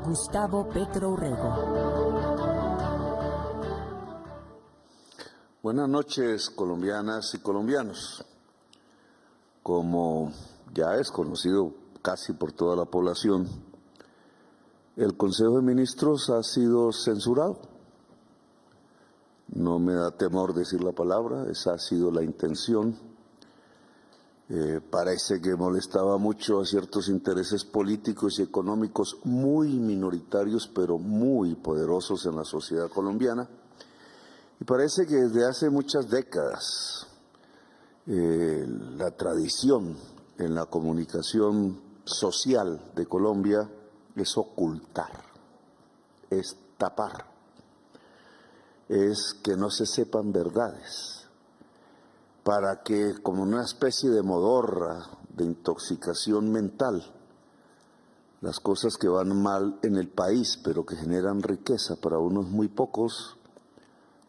Gustavo Petro Urrego. Buenas noches, colombianas y colombianos. Como ya es conocido casi por toda la población, el Consejo de Ministros ha sido censurado. No me da temor decir la palabra, esa ha sido la intención. Parece que molestaba mucho a ciertos intereses políticos y económicos muy minoritarios, pero muy poderosos en la sociedad colombiana. Y parece que desde hace muchas décadas la tradición en la comunicación social de Colombia es ocultar, es tapar, es que no se sepan verdades, para que, como una especie de modorra, de intoxicación mental, las cosas que van mal en el país, pero que generan riqueza para unos muy pocos,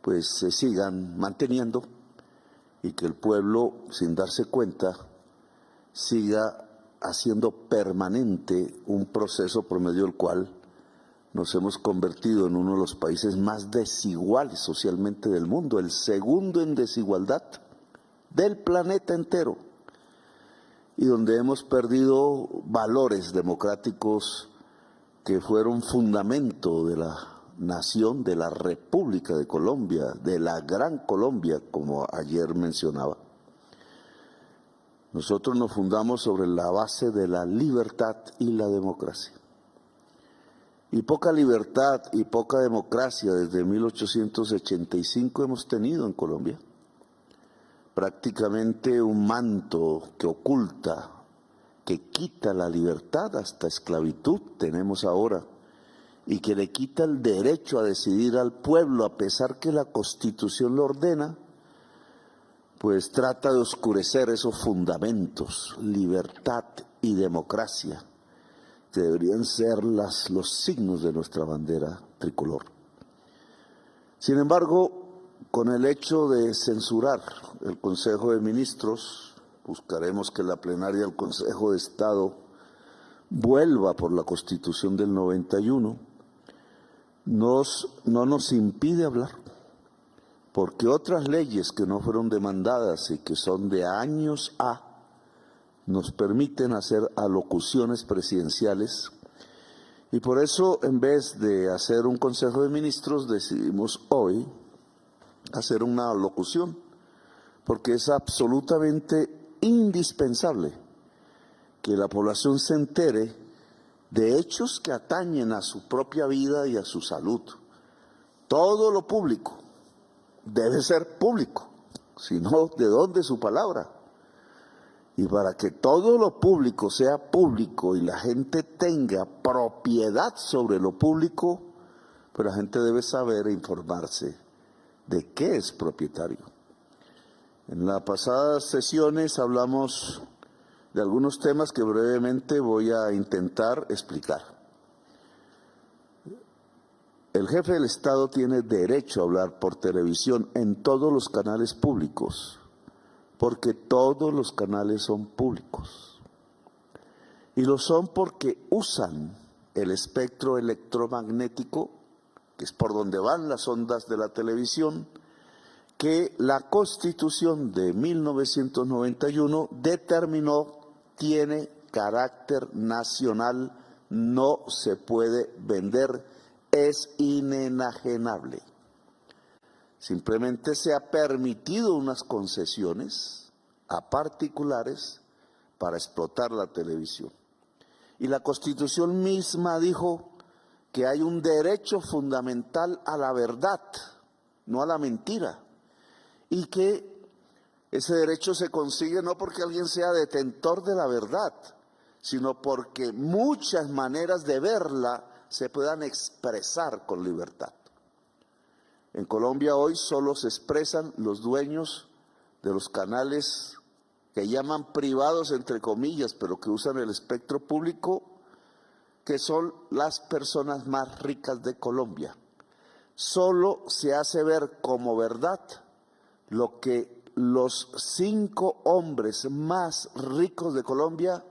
pues se sigan manteniendo y que el pueblo, sin darse cuenta, siga haciendo permanente un proceso por medio del cual nos hemos convertido en uno de los países más desiguales socialmente del mundo, el segundo en desigualdad del planeta entero, y donde hemos perdido valores democráticos que fueron fundamento de la nación, de la República de Colombia, de la Gran Colombia, como ayer mencionaba. Nosotros nos fundamos sobre la base de la libertad y la democracia. Y poca libertad y poca democracia desde 1885 hemos tenido en Colombia. Prácticamente un manto que oculta, que quita la libertad hasta esclavitud tenemos ahora, y que le quita el derecho a decidir al pueblo, a pesar que la Constitución lo ordena, pues trata de oscurecer esos fundamentos, libertad y democracia, que deberían ser los signos de nuestra bandera tricolor. Sin embargo, con el hecho de censurar el Consejo de Ministros, buscaremos que la plenaria del Consejo de Estado vuelva por la Constitución del 91, no nos impide hablar, porque otras leyes que no fueron demandadas y que son de años nos permiten hacer alocuciones presidenciales, y por eso, en vez de hacer un Consejo de Ministros, decidimos hoy hacer una alocución, porque es absolutamente indispensable que la población se entere de hechos que atañen a su propia vida y a su salud. Todo lo público debe ser público, si no, ¿de dónde su palabra? Y para que todo lo público sea público y la gente tenga propiedad sobre lo público, pues la gente debe saber e informarse de qué es propietario. En las pasadas sesiones hablamos de algunos temas que brevemente voy a intentar explicar. El jefe del Estado tiene derecho a hablar por televisión en todos los canales públicos, porque todos los canales son públicos. Y lo son porque usan el espectro electromagnético, que es por donde van las ondas de la televisión, que la Constitución de 1991 determinó tiene carácter nacional, no se puede vender, es inenajenable. Simplemente se ha permitido unas concesiones a particulares para explotar la televisión. Y la Constitución misma dijo que hay un derecho fundamental a la verdad, no a la mentira, y que ese derecho se consigue no porque alguien sea detentor de la verdad, sino porque muchas maneras de verla se puedan expresar con libertad. En Colombia hoy solo se expresan los dueños de los canales que llaman privados, entre comillas, pero que usan el espectro público, que son las personas más ricas de Colombia. Solo se hace ver como verdad lo que los 5 hombres más ricos de Colombia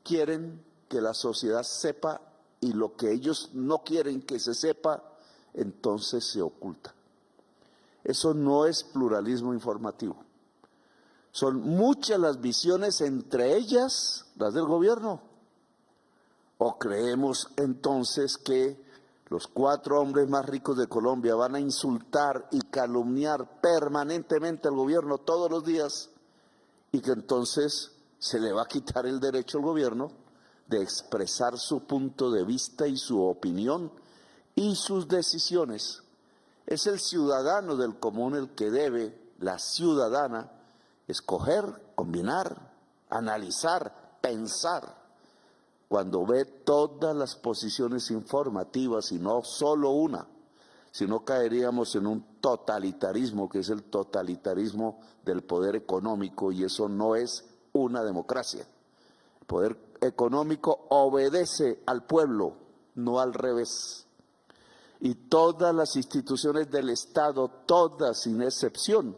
quieren que la sociedad sepa y lo que ellos no quieren que se sepa, entonces se oculta. Eso no es pluralismo informativo. Son muchas las visiones, entre ellas las del gobierno. ¿O creemos entonces que los 4 hombres más ricos de Colombia van a insultar y calumniar permanentemente al gobierno todos los días y que entonces se le va a quitar el derecho al gobierno de expresar su punto de vista y su opinión y sus decisiones? Es el ciudadano del común el que debe, la ciudadana, escoger, combinar, analizar, pensar. Cuando ve todas las posiciones informativas y no solo una, si no caeríamos en un totalitarismo que es el totalitarismo del poder económico, y eso no es una democracia. El poder económico obedece al pueblo, no al revés. Y todas las instituciones del Estado, todas sin excepción,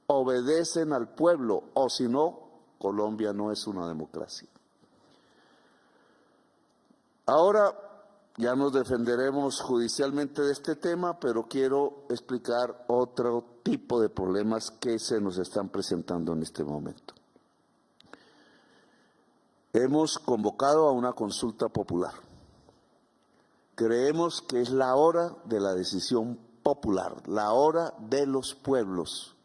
obedecen al pueblo, o si no, Colombia no es una democracia. Ahora ya nos defenderemos judicialmente de este tema, pero quiero explicar otro tipo de problemas que se nos están presentando en este momento. Hemos convocado a una consulta popular. Creemos que es la hora de la decisión popular, la hora de los pueblos.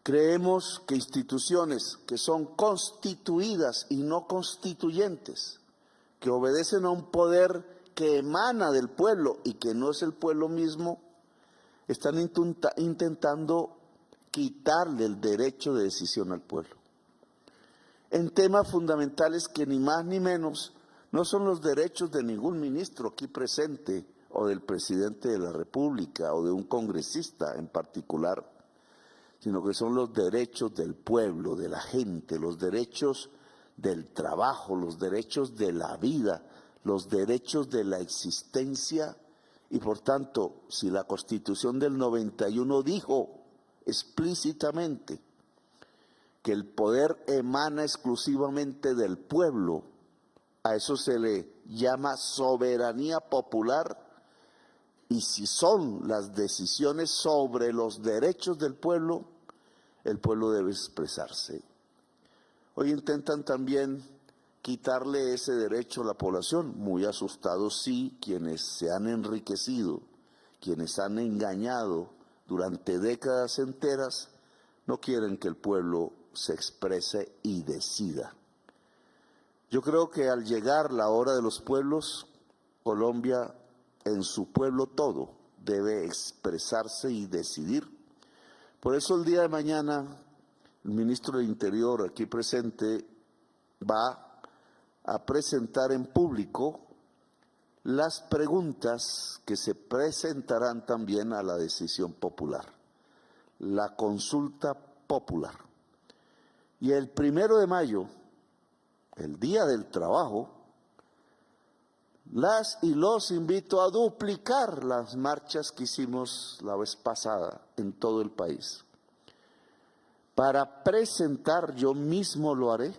Creemos que instituciones que son constituidas y no constituyentes, que obedecen a un poder que emana del pueblo y que no es el pueblo mismo, están intentando quitarle el derecho de decisión al pueblo. En temas fundamentales que ni más ni menos no son los derechos de ningún ministro aquí presente o del presidente de la República o de un congresista en particular, sino que son los derechos del pueblo, de la gente, los derechos del trabajo, los derechos de la vida, los derechos de la existencia. Y por tanto, si la Constitución del 91 dijo explícitamente que el poder emana exclusivamente del pueblo, a eso se le llama soberanía popular, y si son las decisiones sobre los derechos del pueblo, el pueblo debe expresarse. Hoy intentan también quitarle ese derecho a la población, muy asustados sí, quienes se han enriquecido, quienes han engañado durante décadas enteras, no quieren que el pueblo se exprese y decida. Yo creo que al llegar la hora de los pueblos, Colombia en su pueblo todo debe expresarse y decidir. Por eso el día de mañana el ministro del Interior aquí presente va a presentar en público las preguntas que se presentarán también a la decisión popular, la consulta popular. Y el 1 de mayo, el Día del Trabajo, las y los invito a duplicar las marchas que hicimos la vez pasada en todo el país. Para presentar, yo mismo lo haré,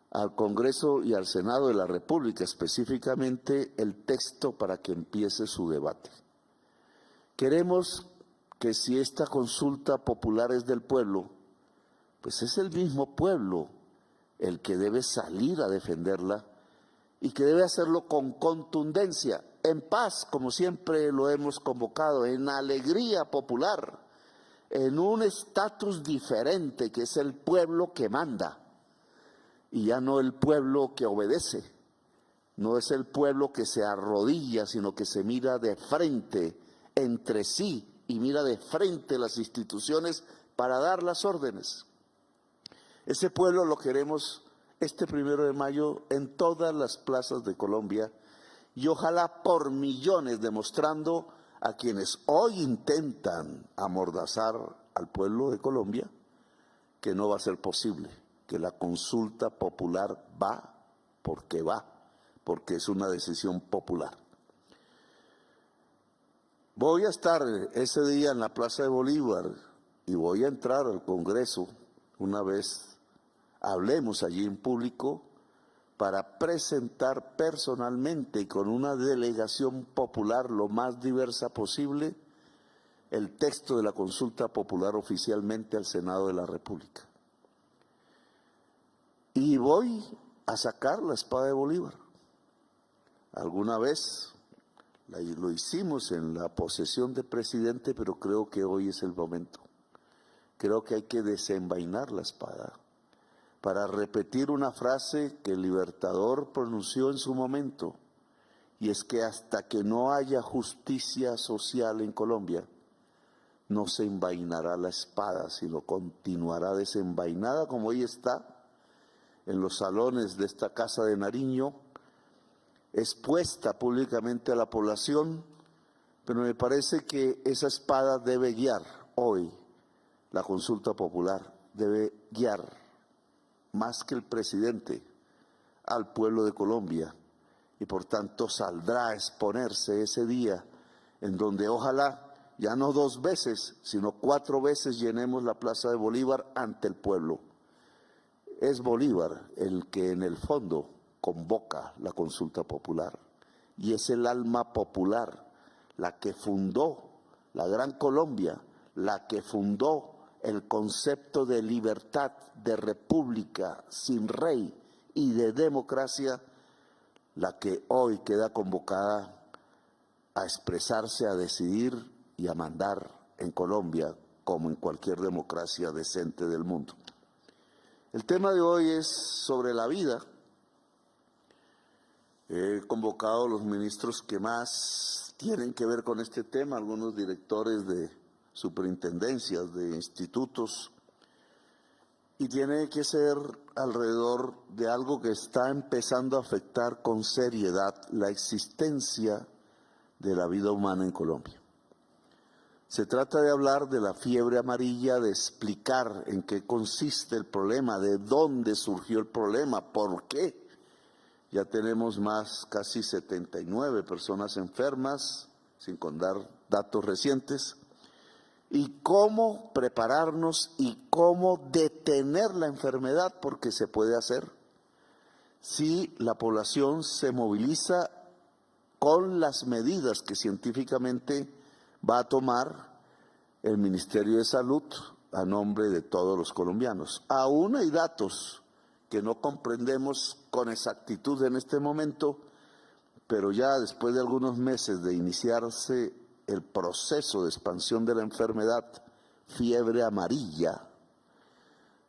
al Congreso y al Senado de la República, específicamente el texto para que empiece su debate. Queremos que si esta consulta popular es del pueblo, pues es el mismo pueblo el que debe salir a defenderla y que debe hacerlo con contundencia, en paz, como siempre lo hemos convocado, en alegría popular, en un estatus diferente que es el pueblo que manda y ya no el pueblo que obedece. No es el pueblo que se arrodilla, sino que se mira de frente entre sí y mira de frente las instituciones para dar las órdenes. Ese pueblo lo queremos este 1 de mayo en todas las plazas de Colombia y ojalá por millones, demostrando a quienes hoy intentan amordazar al pueblo de Colombia que no va a ser posible, que la consulta popular va, porque es una decisión popular. Voy a estar ese día en la Plaza de Bolívar y voy a entrar al Congreso una vez hablemos allí en público para presentar personalmente y con una delegación popular lo más diversa posible el texto de la consulta popular oficialmente al Senado de la República. Y voy a sacar la espada de Bolívar. Alguna vez lo hicimos en la posesión de presidente, pero creo que hoy es el momento. Creo que hay que desenvainar la espada para repetir una frase que el Libertador pronunció en su momento, y es que hasta que no haya justicia social en Colombia, no se envainará la espada, sino continuará desenvainada como hoy está en los salones de esta Casa de Nariño, expuesta públicamente a la población, pero me parece que esa espada debe guiar hoy la consulta popular, debe guiar más que el presidente al pueblo de Colombia, y por tanto saldrá a exponerse ese día en donde ojalá ya no 2 veces, sino 4 veces llenemos la Plaza de Bolívar ante el pueblo. Es Bolívar el que en el fondo convoca la consulta popular, y es el alma popular la que fundó la Gran Colombia, la que fundó el concepto de libertad, de república sin rey y de democracia, la que hoy queda convocada a expresarse, a decidir y a mandar en Colombia como en cualquier democracia decente del mundo. El tema de hoy es sobre la vida. He convocado a los ministros que más tienen que ver con este tema, algunos directores de superintendencias, de institutos, y tiene que ser alrededor de algo que está empezando a afectar con seriedad la existencia de la vida humana en Colombia. Se trata de hablar de la fiebre amarilla, de explicar en qué consiste el problema, de dónde surgió el problema, por qué. Ya tenemos casi 79 personas enfermas, sin contar datos recientes, y cómo prepararnos y cómo detener la enfermedad, porque se puede hacer si la población se moviliza con las medidas que científicamente va a tomar el Ministerio de Salud a nombre de todos los colombianos. Aún hay datos que no comprendemos con exactitud en este momento, pero ya después de algunos meses de iniciarse el proceso de expansión de la enfermedad, fiebre amarilla,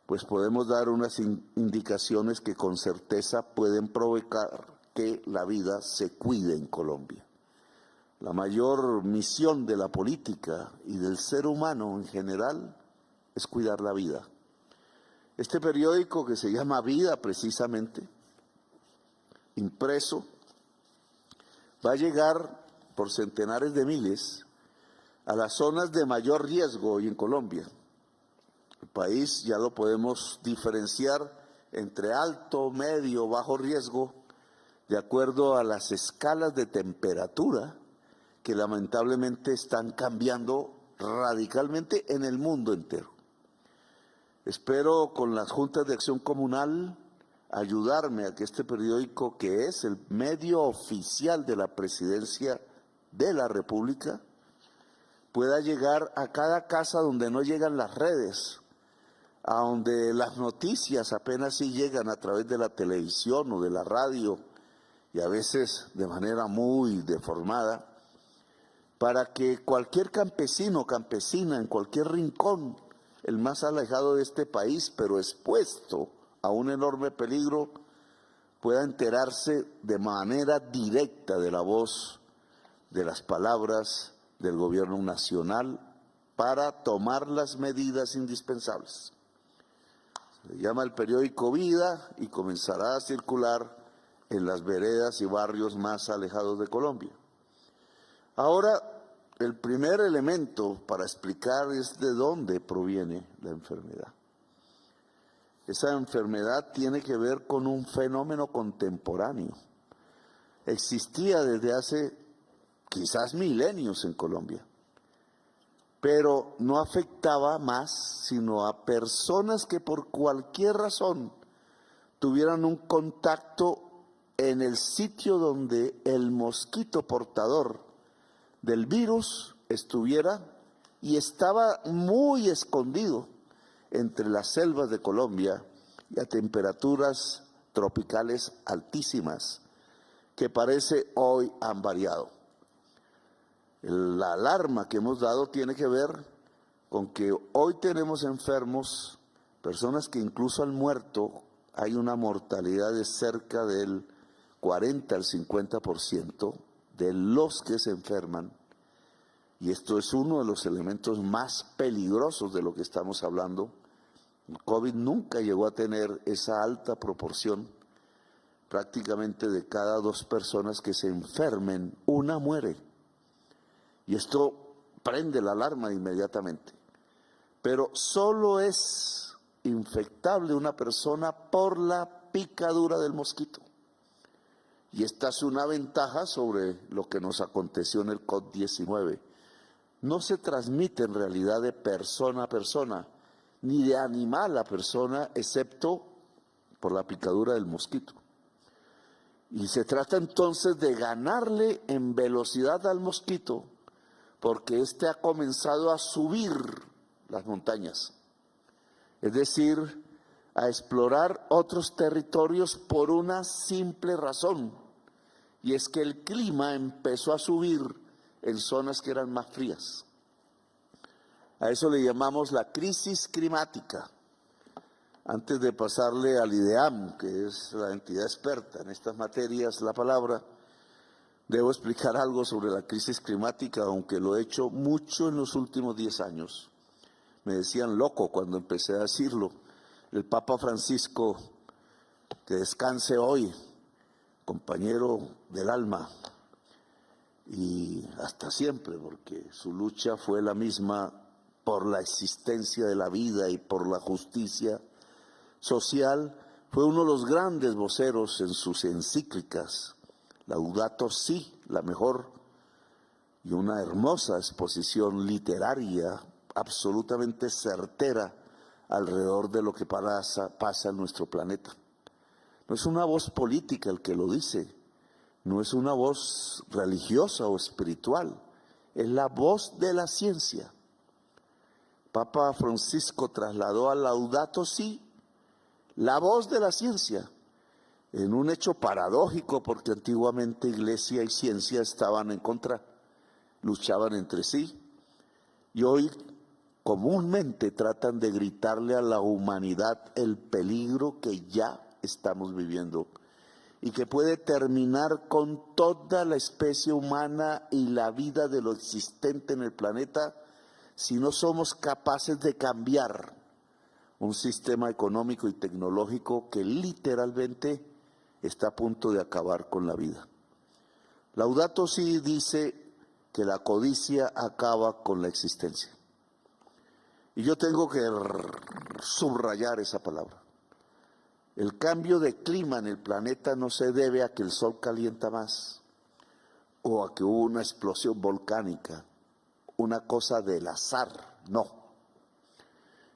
pues podemos dar unas indicaciones que con certeza pueden provocar que la vida se cuide en Colombia. La mayor misión de la política y del ser humano en general es cuidar la vida. Este periódico, que se llama Vida precisamente, impreso, va a llegar por centenares de miles a las zonas de mayor riesgo hoy en Colombia. El país ya lo podemos diferenciar entre alto, medio, bajo riesgo, de acuerdo a las escalas de temperatura que lamentablemente están cambiando radicalmente en el mundo entero. Espero con las juntas de acción comunal ayudarme a que este periódico, que es el medio oficial de la presidencia de la República, pueda llegar a cada casa donde no llegan las redes, a donde las noticias apenas sí llegan a través de la televisión o de la radio, y a veces de manera muy deformada, para que cualquier campesino o campesina en cualquier rincón, el más alejado de este país, pero expuesto a un enorme peligro, pueda enterarse de manera directa de la voz, de las palabras del gobierno nacional para tomar las medidas indispensables. Se llama el periódico Vida y comenzará a circular en las veredas y barrios más alejados de Colombia. Ahora, el primer elemento para explicar es de dónde proviene la enfermedad. Esa enfermedad tiene que ver con un fenómeno contemporáneo. Existía desde hace quizás milenios en Colombia, pero no afectaba más sino a personas que por cualquier razón tuvieran un contacto en el sitio donde el mosquito portador del virus estuviera, y estaba muy escondido entre las selvas de Colombia y a temperaturas tropicales altísimas, que parece hoy han variado. La alarma que hemos dado tiene que ver con que hoy tenemos enfermos, personas que incluso han muerto. Hay una mortalidad de cerca del 40 al 50% de los que se enferman, y esto es uno de los elementos más peligrosos de lo que estamos hablando. El COVID nunca llegó a tener esa alta proporción. Prácticamente de cada 2 personas que se enfermen, una muere. Y esto prende la alarma inmediatamente. Pero solo es infectable una persona por la picadura del mosquito. Y esta es una ventaja sobre lo que nos aconteció en el COVID-19. No se transmite en realidad de persona a persona, ni de animal a persona, excepto por la picadura del mosquito. Y se trata entonces de ganarle en velocidad al mosquito, porque éste ha comenzado a subir las montañas. Es decir, a explorar otros territorios por una simple razón, y es que el clima empezó a subir en zonas que eran más frías. A eso le llamamos la crisis climática. Antes de pasarle al IDEAM, que es la entidad experta en estas materias, la palabra, debo explicar algo sobre la crisis climática, aunque lo he hecho mucho en los últimos 10 años. Me decían loco cuando empecé a decirlo. El Papa Francisco, que descanse hoy, compañero del alma, y hasta siempre, porque su lucha fue la misma por la existencia de la vida y por la justicia social. Fue uno de los grandes voceros en sus encíclicas, Laudato Si, la mejor, y una hermosa exposición literaria absolutamente certera alrededor de lo que pasa en nuestro planeta. No es una voz política el que lo dice, no es una voz religiosa o espiritual, es la voz de la ciencia. Papa Francisco trasladó a Laudato Si la voz de la ciencia, en un hecho paradójico, porque antiguamente iglesia y ciencia estaban en contra, luchaban entre sí, y hoy comúnmente tratan de gritarle a la humanidad el peligro que ya estamos viviendo y que puede terminar con toda la especie humana y la vida de lo existente en el planeta si no somos capaces de cambiar un sistema económico y tecnológico que literalmente está a punto de acabar con la vida. Laudato Si dice que la codicia acaba con la existencia. Y yo tengo que subrayar esa palabra. El cambio de clima en el planeta no se debe a que el sol calienta más o a que hubo una explosión volcánica, una cosa del azar, no.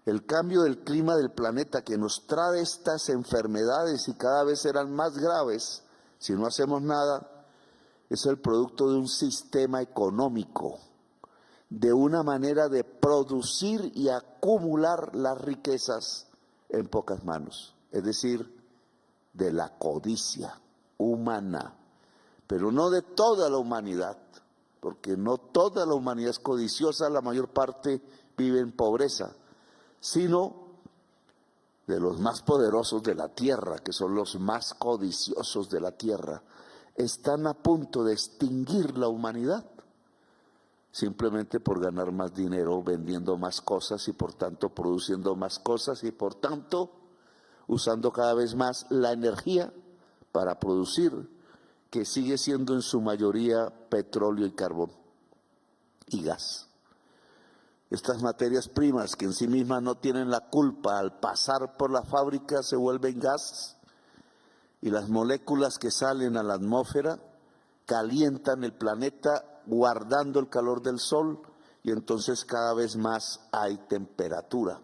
El cambio del clima del planeta que nos trae estas enfermedades y cada vez serán más graves si no hacemos nada, es el producto de un sistema económico, de una manera de producir y acumular las riquezas en pocas manos, es decir, de la codicia humana, pero no de toda la humanidad, porque no toda la humanidad es codiciosa, la mayor parte vive en pobreza, sino de los más poderosos de la tierra, que son los más codiciosos de la tierra, están a punto de extinguir la humanidad, simplemente por ganar más dinero, vendiendo más cosas y por tanto produciendo más cosas y por tanto usando cada vez más la energía para producir, que sigue siendo en su mayoría petróleo y carbón y gas. Estas materias primas que en sí mismas no tienen la culpa, al pasar por la fábrica se vuelven gas y las moléculas que salen a la atmósfera calientan el planeta guardando el calor del sol y entonces cada vez más hay temperatura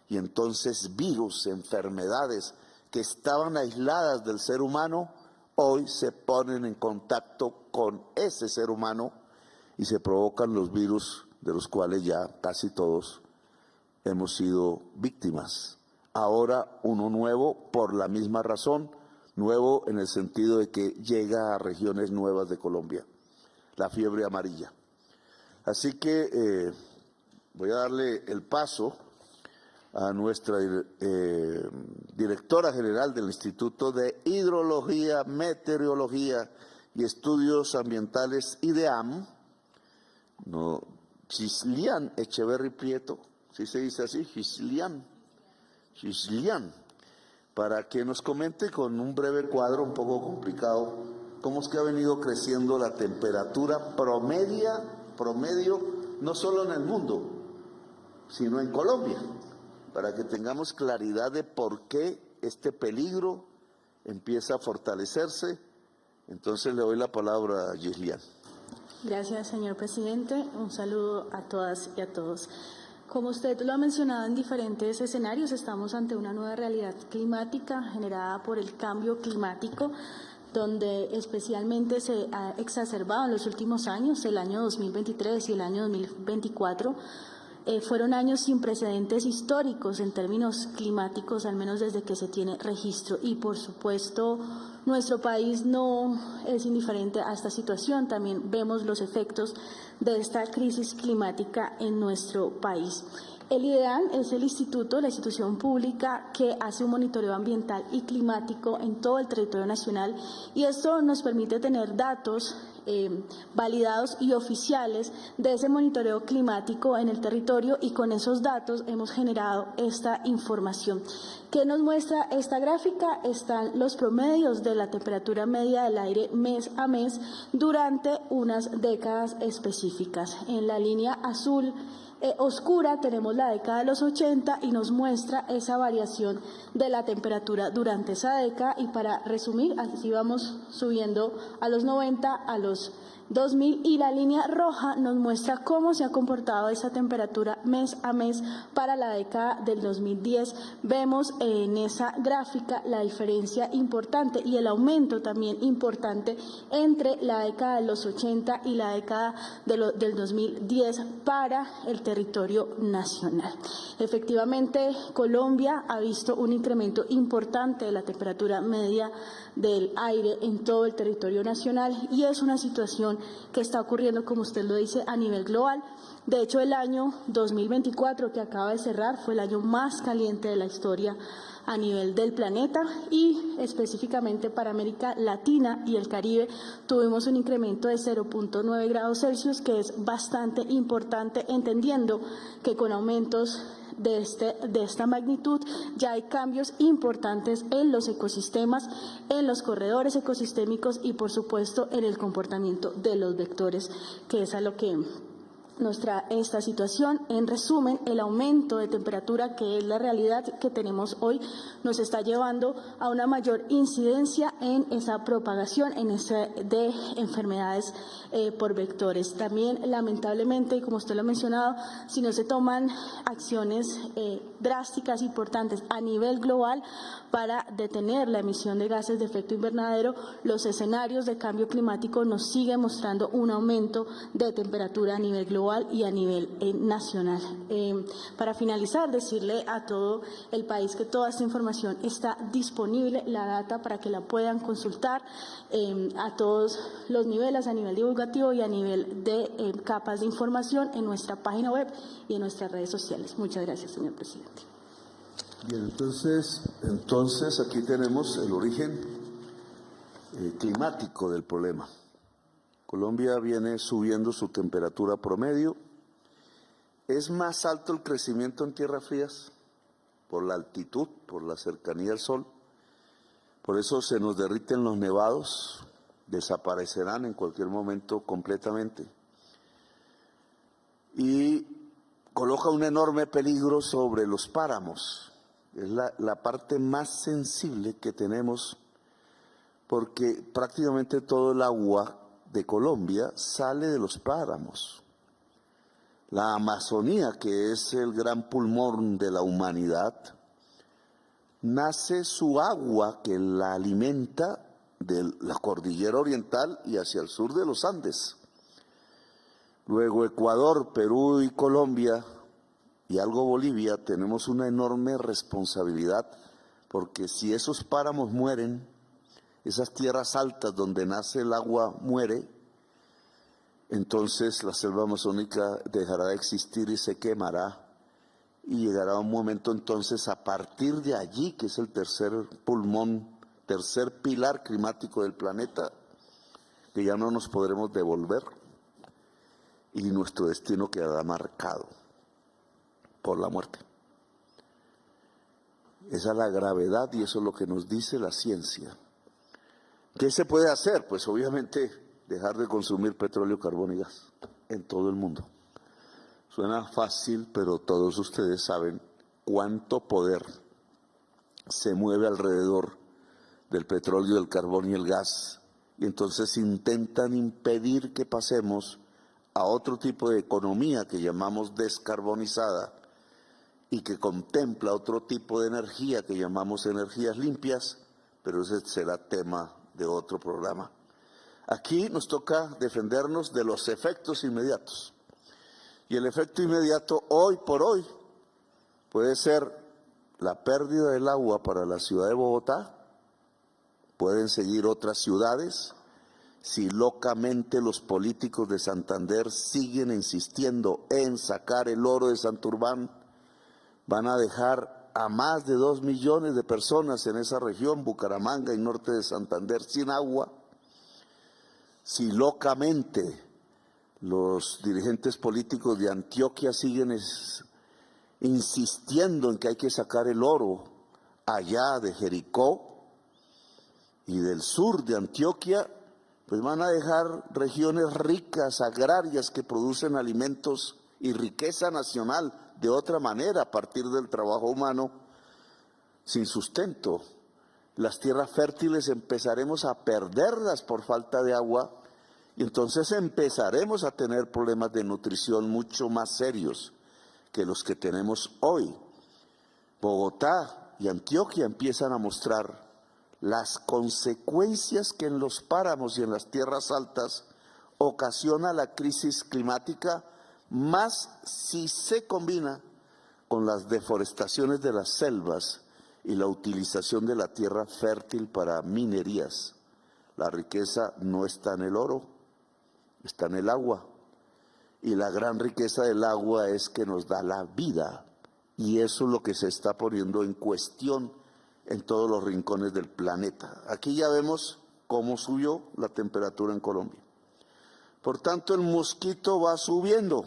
y entonces virus, enfermedades que estaban aisladas del ser humano, hoy se ponen en contacto con ese ser humano y se provocan los virus de los cuales ya casi todos hemos sido víctimas. Ahora uno nuevo por la misma razón, nuevo en el sentido de que llega a regiones nuevas de Colombia, la fiebre amarilla. Así que voy a darle el paso a nuestra directora general del Instituto de Hidrología, Meteorología y Estudios Ambientales, IDEAM, Gislian Echeverry Prieto, ¿sí se dice así? Gislian, para que nos comente con un breve cuadro un poco complicado cómo es que ha venido creciendo la temperatura promedio, no solo en el mundo, sino en Colombia, para que tengamos claridad de por qué este peligro empieza a fortalecerse. Entonces le doy la palabra a Gislian. Gracias, señor presidente. Un saludo a todas y a todos. Como usted lo ha mencionado en diferentes escenarios, estamos ante una nueva realidad climática generada por el cambio climático, donde especialmente se ha exacerbado en los últimos años, el año 2023 y el año 2024, fueron años sin precedentes históricos en términos climáticos, al menos desde que se tiene registro. Y por supuesto, nuestro país no es indiferente a esta situación. También vemos los efectos de esta crisis climática en nuestro país. El IDEAM es el instituto, la institución pública que hace un monitoreo ambiental y climático en todo el territorio nacional, y esto nos permite tener datos validados y oficiales de ese monitoreo climático en el territorio, y con esos datos hemos generado esta información. ¿Qué nos muestra esta gráfica? Están los promedios de la temperatura media del aire mes a mes durante unas décadas específicas. En la línea azul oscura tenemos la década de los 80 y nos muestra esa variación de la temperatura durante esa década, y para resumir, así vamos subiendo a los 90, a los 2000, y la línea roja nos muestra cómo se ha comportado esa temperatura mes a mes para la década del 2010. Vemos en esa gráfica la diferencia importante y el aumento también importante entre la década de los 80 y la década del 2010 para el territorio nacional. Efectivamente, Colombia ha visto un incremento importante de la temperatura media del aire en todo el territorio nacional, y es una situación que está ocurriendo, como usted lo dice, a nivel global. De hecho, el año 2024 que acaba de cerrar fue el año más caliente de la historia a nivel del planeta, y específicamente para América Latina y el Caribe tuvimos un incremento de 0.9 grados Celsius, que es bastante importante, entendiendo que con aumentos de esta magnitud ya hay cambios importantes en los ecosistemas, en los corredores ecosistémicos y por supuesto en el comportamiento de los vectores, que es a lo que nos trae esta situación. En resumen, el aumento de temperatura, que es la realidad que tenemos hoy, nos está llevando a una mayor incidencia en esa propagación de enfermedades por vectores. También, lamentablemente, como usted lo ha mencionado, si no se toman acciones drásticas, importantes a nivel global para detener la emisión de gases de efecto invernadero, los escenarios de cambio climático nos siguen mostrando un aumento de temperatura a nivel global y a nivel nacional. Para finalizar, decirle a todo el país que toda esta información está disponible, la data, para que la puedan consultar a todos los niveles, a nivel divulgativo y a nivel de capas de información, en nuestra página web y en nuestras redes sociales. Muchas gracias, señor presidente. Bien, entonces aquí tenemos el origen climático del problema. Colombia viene subiendo su temperatura promedio. ¿Es más alto el crecimiento en tierras frías? Por la altitud, por la cercanía al sol. Por eso se nos derriten los nevados, desaparecerán en cualquier momento completamente. Y coloca un enorme peligro sobre los páramos. Es la parte más sensible que tenemos, porque prácticamente todo el agua de Colombia sale de los páramos. La Amazonía, que es el gran pulmón de la humanidad, nace su agua que la alimenta de la cordillera oriental y hacia el sur de los Andes. Luego Ecuador, Perú y Colombia y algo Bolivia tenemos una enorme responsabilidad, porque si esos páramos mueren, esas tierras altas donde nace el agua muere, entonces la selva amazónica dejará de existir y se quemará. Y llegará un momento entonces a partir de allí, que es el tercer pulmón, tercer pilar climático del planeta, que ya no nos podremos devolver y nuestro destino quedará marcado por la muerte. Esa es la gravedad y eso es lo que nos dice la ciencia. ¿Qué se puede hacer? Pues obviamente dejar de consumir petróleo, carbón y gas en todo el mundo. Suena fácil, pero todos ustedes saben cuánto poder se mueve alrededor del petróleo, del carbón y el gas. Y entonces intentan impedir que pasemos a otro tipo de economía que llamamos descarbonizada y que contempla otro tipo de energía que llamamos energías limpias, pero ese será tema de otro programa. Aquí nos toca defendernos de los efectos inmediatos. Y el efecto inmediato hoy por hoy puede ser la pérdida del agua para la ciudad de Bogotá, pueden seguir otras ciudades, si locamente los políticos de Santander siguen insistiendo en sacar el oro de Santurbán, van a dejar a más de 2 millones de personas en esa región, Bucaramanga y norte de Santander, sin agua. Si locamente los dirigentes políticos de Antioquia siguen insistiendo en que hay que sacar el oro allá de Jericó y del sur de Antioquia, pues van a dejar regiones ricas, agrarias, que producen alimentos y riqueza nacional de otra manera a partir del trabajo humano, sin sustento. Las tierras fértiles empezaremos a perderlas por falta de agua y entonces empezaremos a tener problemas de nutrición mucho más serios que los que tenemos hoy. Bogotá y Antioquia empiezan a mostrar las consecuencias que en los páramos y en las tierras altas ocasiona la crisis climática, más si se combina con las deforestaciones de las selvas y la utilización de la tierra fértil para minerías. La riqueza no está en el oro, está en el agua. Y la gran riqueza del agua es que nos da la vida. Y eso es lo que se está poniendo en cuestión en todos los rincones del planeta. Aquí ya vemos cómo subió la temperatura en Colombia. Por tanto, el mosquito va subiendo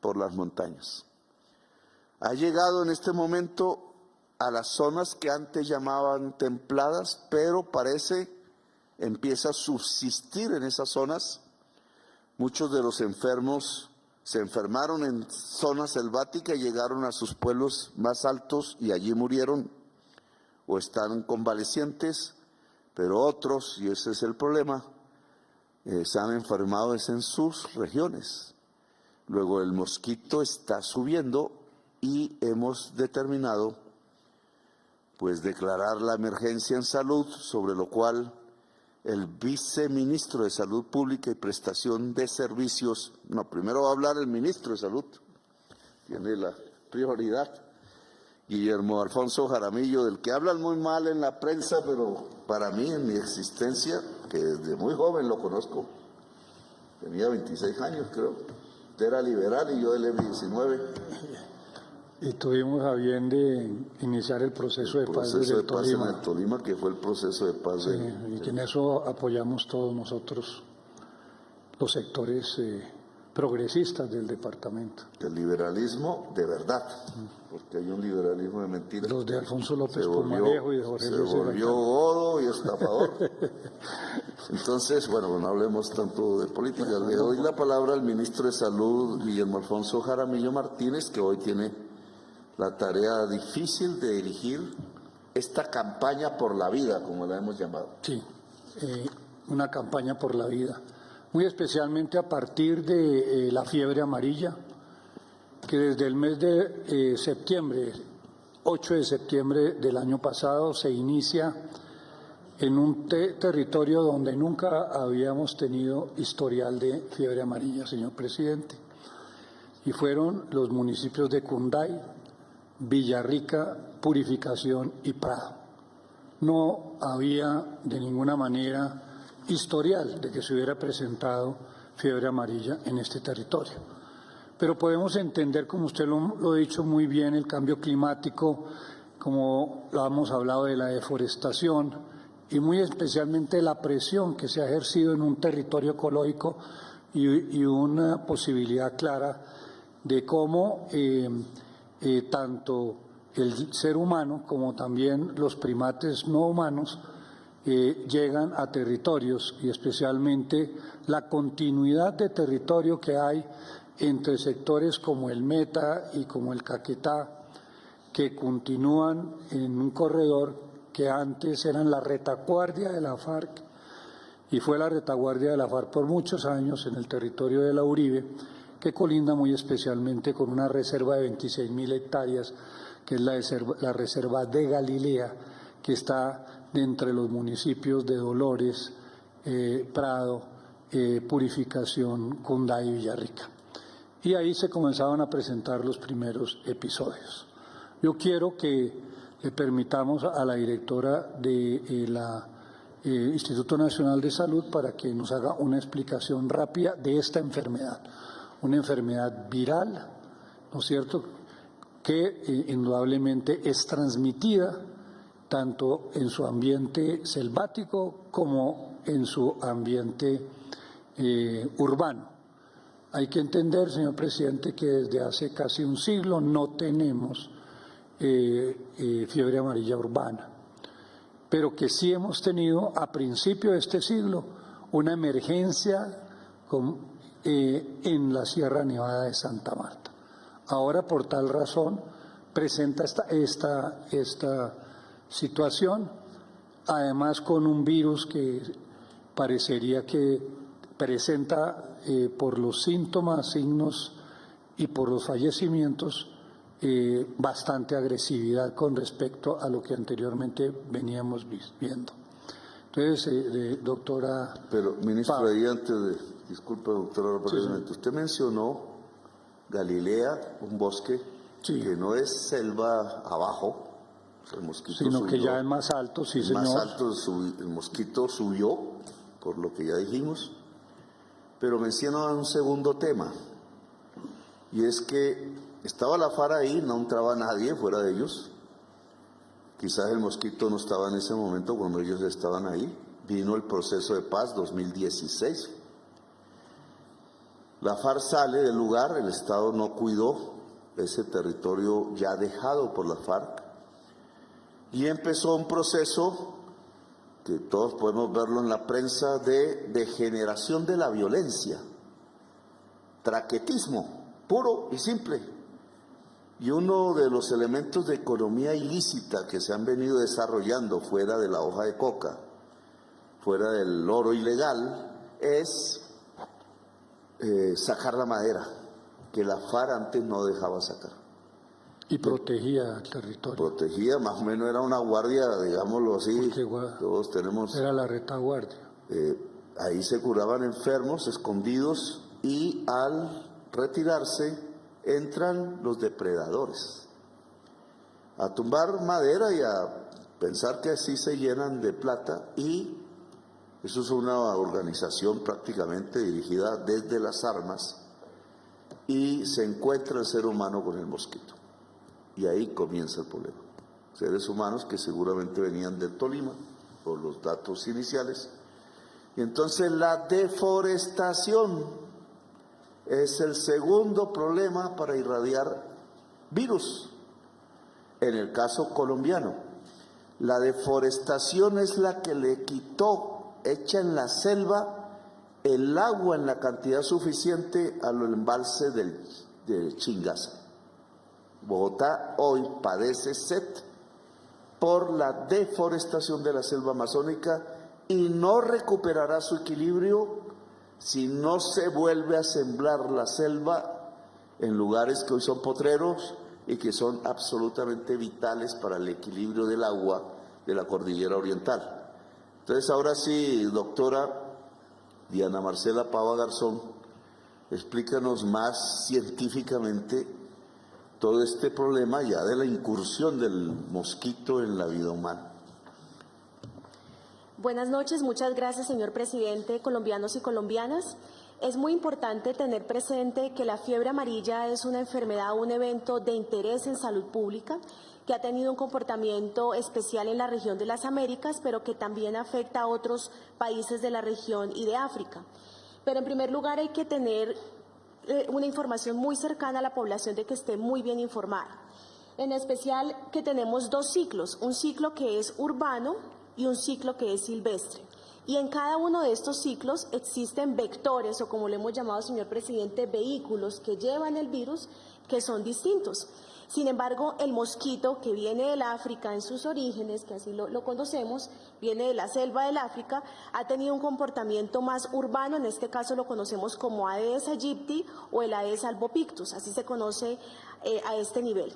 por las montañas. Ha llegado en este momento a las zonas que antes llamaban templadas, pero empieza a subsistir en esas zonas. Muchos de los enfermos se enfermaron en zona selvática y llegaron a sus pueblos más altos y allí murieron o están convalecientes, pero otros, y ese es el problema, se han enfermado en sus regiones. Luego el mosquito está subiendo y hemos determinado pues declarar la emergencia en salud, sobre lo cual el viceministro de Salud Pública y Prestación de Servicios, primero va a hablar el ministro de Salud, tiene la prioridad, Guillermo Alfonso Jaramillo, del que hablan muy mal en la prensa, pero para mí, en mi existencia, que desde muy joven lo conozco, tenía 26 años creo, usted era liberal y yo del M19. Y tuvimos a bien de iniciar el proceso de paz desde el Tolima. En el Tolima, que fue el proceso de paz. Sí, y que en eso apoyamos todos nosotros, los sectores progresistas del departamento. El liberalismo de verdad, porque hay un liberalismo de mentira. Los de Alfonso López Pumarejo y de Jorge Luis. Se volvió godo y estafador. Entonces, bueno, no hablemos tanto de política. Le doy la palabra al ministro de Salud, Guillermo Alfonso Jaramillo Martínez, que hoy tiene la tarea difícil de dirigir esta campaña por la vida, como la hemos llamado. Sí, una campaña por la vida, muy especialmente a partir de la fiebre amarilla, que desde el mes de septiembre 8 de septiembre del año pasado se inicia en un territorio donde nunca habíamos tenido historial de fiebre amarilla, señor presidente, y fueron los municipios de Cunday, Villarrica, Purificación y Prado. No había de ninguna manera historial de que se hubiera presentado fiebre amarilla en este territorio. Pero podemos entender, como usted lo ha dicho muy bien, el cambio climático, como lo hemos hablado de la deforestación y muy especialmente la presión que se ha ejercido en un territorio ecológico y una posibilidad clara de cómo tanto el ser humano como también los primates no humanos llegan a territorios, y especialmente la continuidad de territorio que hay entre sectores como el Meta y como el Caquetá, que continúan en un corredor que antes eran la retaguardia de la FARC, y fue la retaguardia de la FARC por muchos años en el territorio de la Uribe, que colinda muy especialmente con una reserva de 26.000 hectáreas, que es la reserva de Galilea, que está de entre los municipios de Dolores, Prado, Purificación, Cunday y Villarrica. Y ahí se comenzaban a presentar los primeros episodios. Yo quiero que le permitamos a la directora de la Instituto Nacional de Salud para que nos haga una explicación rápida de esta enfermedad. Una enfermedad viral, ¿no es cierto?, que indudablemente es transmitida tanto en su ambiente selvático como en su ambiente urbano. Hay que entender, señor presidente, que desde hace casi un siglo no tenemos fiebre amarilla urbana, pero que sí hemos tenido a principio de este siglo una emergencia en la Sierra Nevada de Santa Marta. Ahora, por tal razón, presenta esta situación, además con un virus que parecería que presenta por los síntomas, signos y por los fallecimientos bastante agresividad con respecto a lo que anteriormente veníamos viendo. Entonces, doctora... Pero, ministro, ahí antes de... Disculpe, doctora, sí. Usted mencionó Galilea, un bosque que no es selva abajo, el mosquito sino subió, que ya es más alto, sí, señor. Más alto, el mosquito subió, por lo que ya dijimos, pero menciona un segundo tema, y es que estaba la FARC ahí, no entraba nadie fuera de ellos. Quizás el mosquito no estaba en ese momento cuando ellos estaban ahí. Vino el proceso de paz 2016. La FARC sale del lugar, el Estado no cuidó ese territorio ya dejado por la FARC. Y empezó un proceso que todos podemos verlo en la prensa de degeneración de la violencia. Traquetismo, puro y simple. Y uno de los elementos de economía ilícita que se han venido desarrollando fuera de la hoja de coca, fuera del oro ilegal, es sacar la madera, que la FARC antes no dejaba sacar. Y protegía el territorio. Protegía, más o menos era una guardia, digámoslo así, todos tenemos... Era la retaguardia. Ahí se curaban enfermos escondidos y al retirarse entran los depredadores a tumbar madera y a pensar que así se llenan de plata, y eso es una organización prácticamente dirigida desde las armas, y se encuentra el ser humano con el mosquito y ahí comienza el problema. Seres humanos que seguramente venían del Tolima por los datos iniciales, y entonces la deforestación es el segundo problema para irradiar virus. En el caso colombiano, la deforestación es la que le quitó, hecha en la selva, el agua en la cantidad suficiente al embalse de Chingaza. Bogotá hoy padece sed por la deforestación de la selva amazónica y no recuperará su equilibrio si no se vuelve a sembrar la selva en lugares que hoy son potreros, y que son absolutamente vitales para el equilibrio del agua de la cordillera oriental. Entonces, ahora sí, doctora Diana Marcela Pava Garzón, explícanos más científicamente todo este problema ya de la incursión del mosquito en la vida humana. Buenas noches, muchas gracias, señor presidente, colombianos y colombianas. Es muy importante tener presente que la fiebre amarilla es una enfermedad, un evento de interés en salud pública, que ha tenido un comportamiento especial en la región de las Américas, pero que también afecta a otros países de la región y de África. Pero en primer lugar hay que tener una información muy cercana a la población de que esté muy bien informada. En especial que tenemos dos ciclos, un ciclo que es urbano y un ciclo que es silvestre. Y en cada uno de estos ciclos existen vectores, o como le hemos llamado, señor presidente, vehículos que llevan el virus que son distintos. Sin embargo, el mosquito que viene del África en sus orígenes, que así lo conocemos, viene de la selva del África, ha tenido un comportamiento más urbano, en este caso lo conocemos como Aedes aegypti o el Aedes albopictus, así se conoce a este nivel.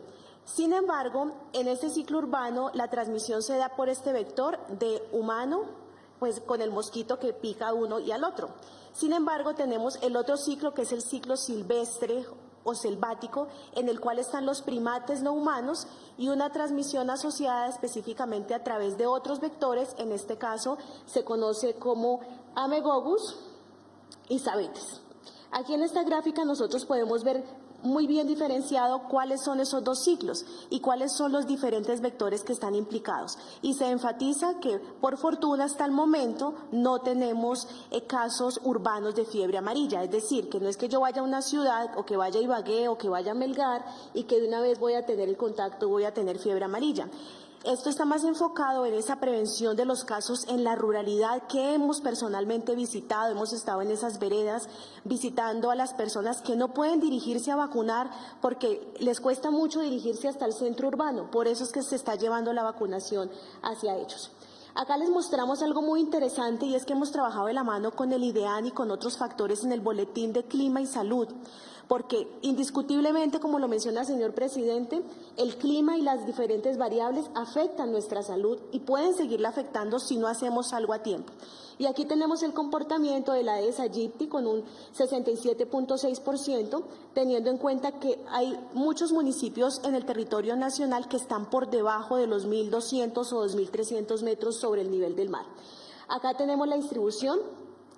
Sin embargo, en este ciclo urbano la transmisión se da por este vector de humano, pues con el mosquito que pica a uno y al otro. Sin embargo, tenemos el otro ciclo que es el ciclo silvestre o selvático, en el cual están los primates no humanos y una transmisión asociada específicamente a través de otros vectores, en este caso se conoce como Amegogus y Sabetes. Aquí en esta gráfica nosotros podemos ver muy bien diferenciado cuáles son esos dos ciclos y cuáles son los diferentes vectores que están implicados. Y se enfatiza que, por fortuna, hasta el momento no tenemos casos urbanos de fiebre amarilla. Es decir, que no es que yo vaya a una ciudad o que vaya a Ibagué o que vaya a Melgar y que de una vez voy a tener el contacto, voy a tener fiebre amarilla. Esto está más enfocado en esa prevención de los casos en la ruralidad que hemos personalmente visitado, hemos estado en esas veredas visitando a las personas que no pueden dirigirse a vacunar porque les cuesta mucho dirigirse hasta el centro urbano, por eso es que se está llevando la vacunación hacia ellos. Acá les mostramos algo muy interesante y es que hemos trabajado de la mano con el IDEAN y con otros factores en el Boletín de Clima y Salud, porque indiscutiblemente, como lo menciona el señor presidente, el clima y las diferentes variables afectan nuestra salud y pueden seguirla afectando si no hacemos algo a tiempo. Y aquí tenemos el comportamiento de la Aedes aegypti con un 67.6%, teniendo en cuenta que hay muchos municipios en el territorio nacional que están por debajo de los 1.200 o 2.300 metros sobre el nivel del mar. Acá tenemos la distribución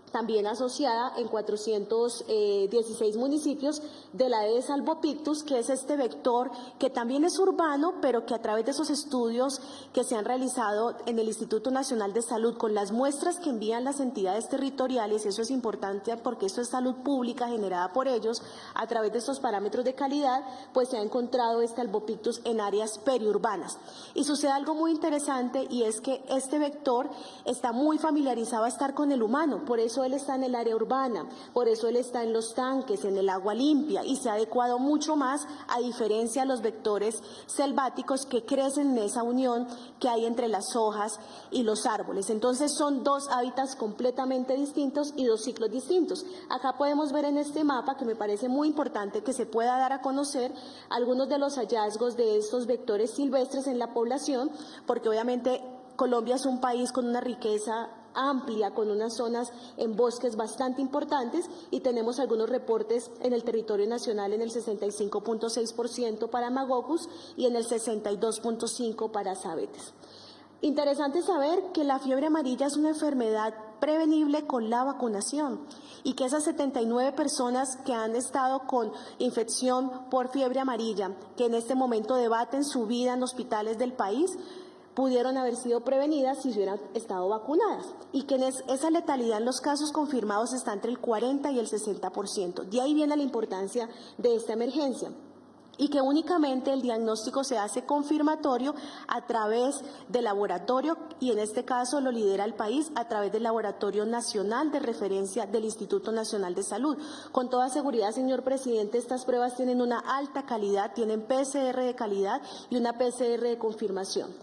también asociada en 416 municipios de la Aedes albopictus, que es este vector que también es urbano, pero que a través de esos estudios que se han realizado en el Instituto Nacional de Salud con las muestras que envían las entidades territoriales, eso es importante porque esto es salud pública generada por ellos, a través de estos parámetros de calidad, pues se ha encontrado este albopictus en áreas periurbanas. Y sucede algo muy interesante y es que este vector está muy familiarizado a estar con el humano, por eso él está en el área urbana, por eso él está en los tanques, en el agua limpia y se ha adecuado mucho más a diferencia de los vectores selváticos que crecen en esa unión que hay entre las hojas y los árboles. Entonces son dos hábitats completamente distintos y dos ciclos distintos. Acá podemos ver en este mapa, que me parece muy importante que se pueda dar a conocer algunos de los hallazgos de estos vectores silvestres en la población, porque obviamente Colombia es un país con una riqueza amplia, con unas zonas en bosques bastante importantes y tenemos algunos reportes en el territorio nacional en el 65.6% para Amegogus y en el 62.5% para Sabetes. Interesante saber que la fiebre amarilla es una enfermedad prevenible con la vacunación y que esas 79 personas que han estado con infección por fiebre amarilla, que en este momento debaten su vida en hospitales del país, pudieron haber sido prevenidas si hubieran estado vacunadas y que esa letalidad en los casos confirmados está entre el 40 y el 60%. De ahí viene la importancia de esta emergencia y que únicamente el diagnóstico se hace confirmatorio a través del laboratorio y en este caso lo lidera el país a través del Laboratorio Nacional de Referencia del Instituto Nacional de Salud. Con toda seguridad, señor presidente, estas pruebas tienen una alta calidad, tienen PCR de calidad y una PCR de confirmación.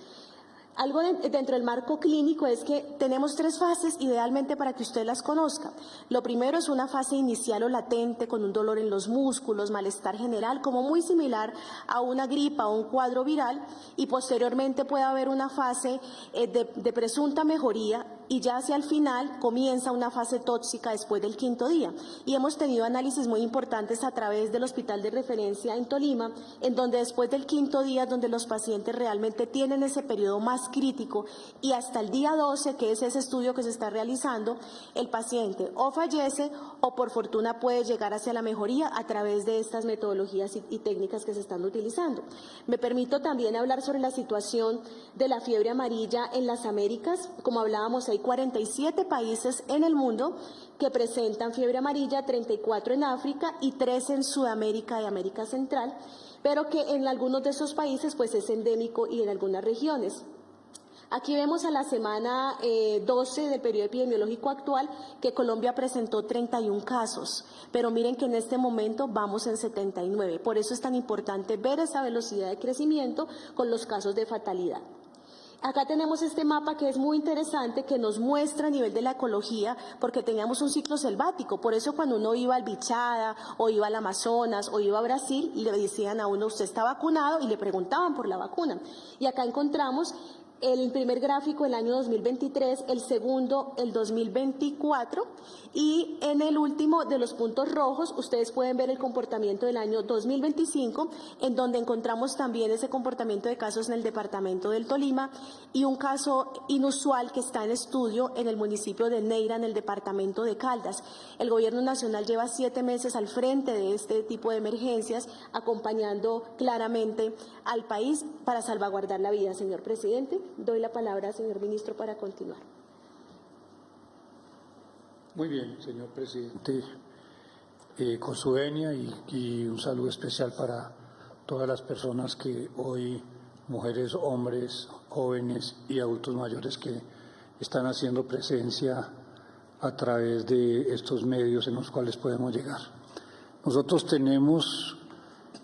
Algo dentro del marco clínico es que tenemos 3 fases, idealmente para que usted las conozca. Lo primero es una fase inicial o latente con un dolor en los músculos, malestar general, como muy similar a una gripa o un cuadro viral, y posteriormente puede haber una fase de presunta mejoría, y ya hacia el final comienza una fase tóxica después del 5º día. Y hemos tenido análisis muy importantes a través del hospital de referencia en Tolima, en donde después del 5º día, donde los pacientes realmente tienen ese periodo más crítico, y hasta el día 12, que es ese estudio que se está realizando, el paciente o fallece o por fortuna puede llegar hacia la mejoría a través de estas metodologías y técnicas que se están utilizando. Me permito también hablar sobre la situación de la fiebre amarilla en las Américas. Como hablábamos, hay 47 países en el mundo que presentan fiebre amarilla, 34 en África y 3 en Sudamérica y América Central, pero que en algunos de esos países pues es endémico y en algunas regiones. Aquí vemos a la semana 12 del periodo epidemiológico actual que Colombia presentó 31 casos, pero miren que en este momento vamos en 79. Por eso es tan importante ver esa velocidad de crecimiento con los casos de fatalidad. Acá tenemos este mapa que es muy interesante, que nos muestra a nivel de la ecología, porque teníamos un ciclo selvático. Por eso cuando uno iba al Bichada, o iba al Amazonas, o iba a Brasil, le decían a uno, usted está vacunado, y le preguntaban por la vacuna. Y acá encontramos el primer gráfico el año 2023, el segundo el 2024, y en el último de los puntos rojos ustedes pueden ver el comportamiento del año 2025, en donde encontramos también ese comportamiento de casos en el departamento del Tolima y un caso inusual que está en estudio en el municipio de Neira, en el departamento de Caldas. El gobierno nacional lleva 7 meses al frente de este tipo de emergencias, acompañando claramente al país para salvaguardar la vida. Señor presidente, doy la palabra al señor ministro para continuar. Muy bien, señor presidente, con su venia y un saludo especial para todas las personas que hoy, mujeres, hombres, jóvenes y adultos mayores que están haciendo presencia a través de estos medios en los cuales podemos llegar. Nosotros tenemos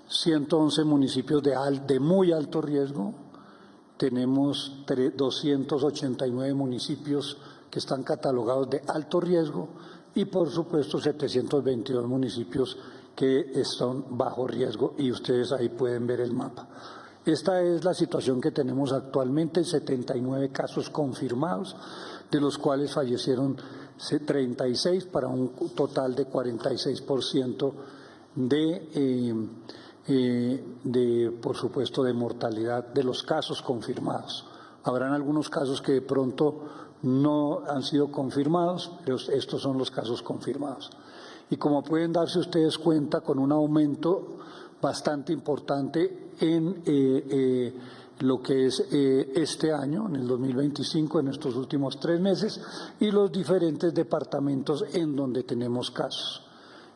111 municipios de muy alto riesgo, tenemos 289 municipios que están catalogados de alto riesgo y por supuesto 722 municipios que están bajo riesgo, y ustedes ahí pueden ver el mapa. Esta es la situación que tenemos actualmente: 79 casos confirmados, de los cuales fallecieron 36 para un total de 46% por supuesto, de mortalidad de los casos confirmados. Habrán algunos casos que de pronto no han sido confirmados, pero estos son los casos confirmados. Y como pueden darse ustedes cuenta, con un aumento bastante importante en lo que es este año, en el 2025, en estos últimos 3 meses, y los diferentes departamentos en donde tenemos casos.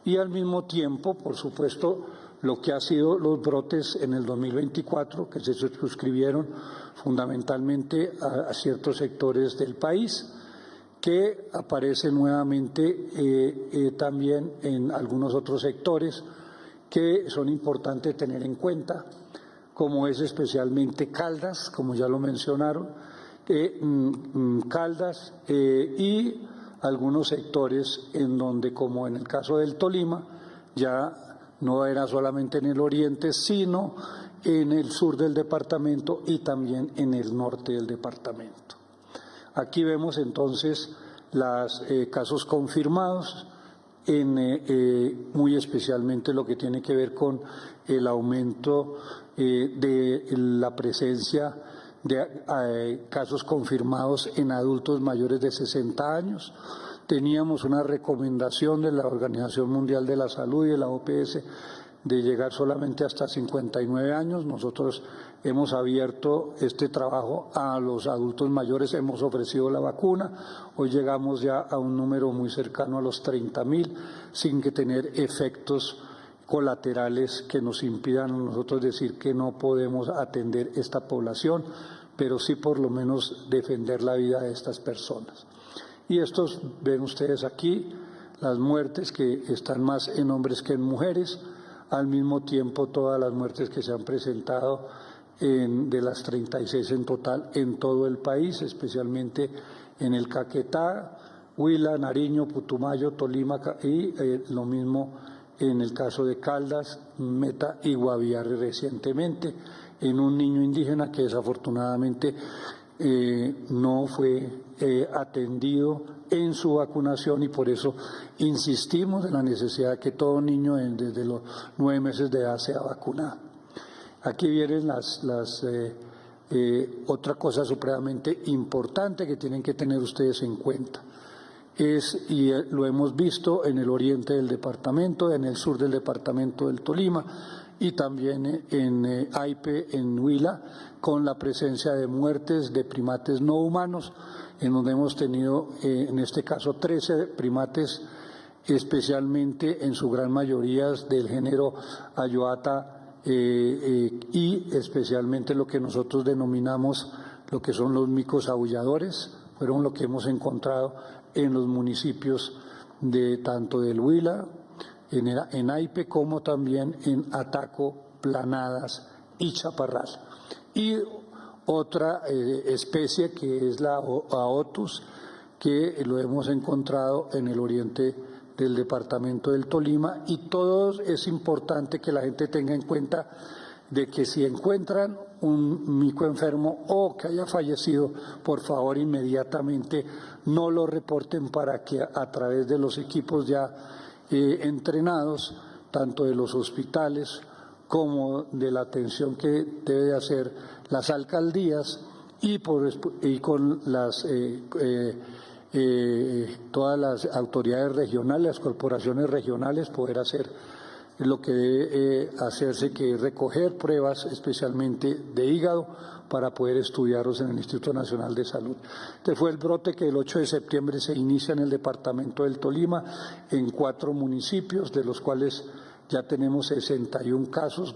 Y al mismo tiempo, por supuesto, lo que ha sido los brotes en el 2024, que se suscribieron fundamentalmente a ciertos sectores del país, que aparecen nuevamente también en algunos otros sectores que son importantes tener en cuenta, como es especialmente Caldas, como ya lo mencionaron, Caldas y algunos sectores en donde, como en el caso del Tolima, ya no era solamente en el oriente, sino en el sur del departamento y también en el norte del departamento. Aquí vemos entonces los casos confirmados, muy especialmente lo que tiene que ver con el aumento de la presencia de casos confirmados en adultos mayores de 60 años. Teníamos una recomendación de la Organización Mundial de la Salud y de la OPS de llegar solamente hasta 59 años. Nosotros hemos abierto este trabajo a los adultos mayores, hemos ofrecido la vacuna. Hoy llegamos ya a un número muy cercano a los 30.000, sin que tener efectos colaterales que nos impidan a nosotros decir que no podemos atender esta población, pero sí por lo menos defender la vida de estas personas. Y estos, ven ustedes aquí, las muertes que están más en hombres que en mujeres, al mismo tiempo todas las muertes que se han presentado de las 36 en total en todo el país, especialmente en el Caquetá, Huila, Nariño, Putumayo, Tolima y lo mismo en el caso de Caldas, Meta y Guaviare recientemente, en un niño indígena que desafortunadamente no fue atendido en su vacunación, y por eso insistimos en la necesidad de que todo niño desde los 9 meses de edad sea vacunado. Aquí vienen otra cosa supremamente importante que tienen que tener ustedes en cuenta. Y lo hemos visto en el oriente del departamento, en el sur del departamento del Tolima y también en Aipe, en Huila, con la presencia de muertes de primates no humanos, en donde hemos tenido, en este caso, 13 primates, especialmente en su gran mayoría del género Ayoata, y especialmente lo que nosotros denominamos lo que son los micos aulladores, fueron lo que hemos encontrado en los municipios de tanto del Huila, en Aipe, como también en Ataco, Planadas y Chaparral. Y otra especie que es la Aotus, que lo hemos encontrado en el oriente del departamento del Tolima, y todo es importante que la gente tenga en cuenta de que si encuentran un mico enfermo o que haya fallecido, por favor inmediatamente no lo reporten para que a través de los equipos ya entrenados, tanto de los hospitales como de la atención que debe de hacer las alcaldías y con las todas las autoridades regionales, las corporaciones regionales, poder hacer lo que debe hacerse, que es recoger pruebas, especialmente de hígado, para poder estudiarlos en el Instituto Nacional de Salud. Este fue el brote que el 8 de septiembre se inicia en el departamento del Tolima, en 4 municipios, de los cuales ya tenemos 61 casos,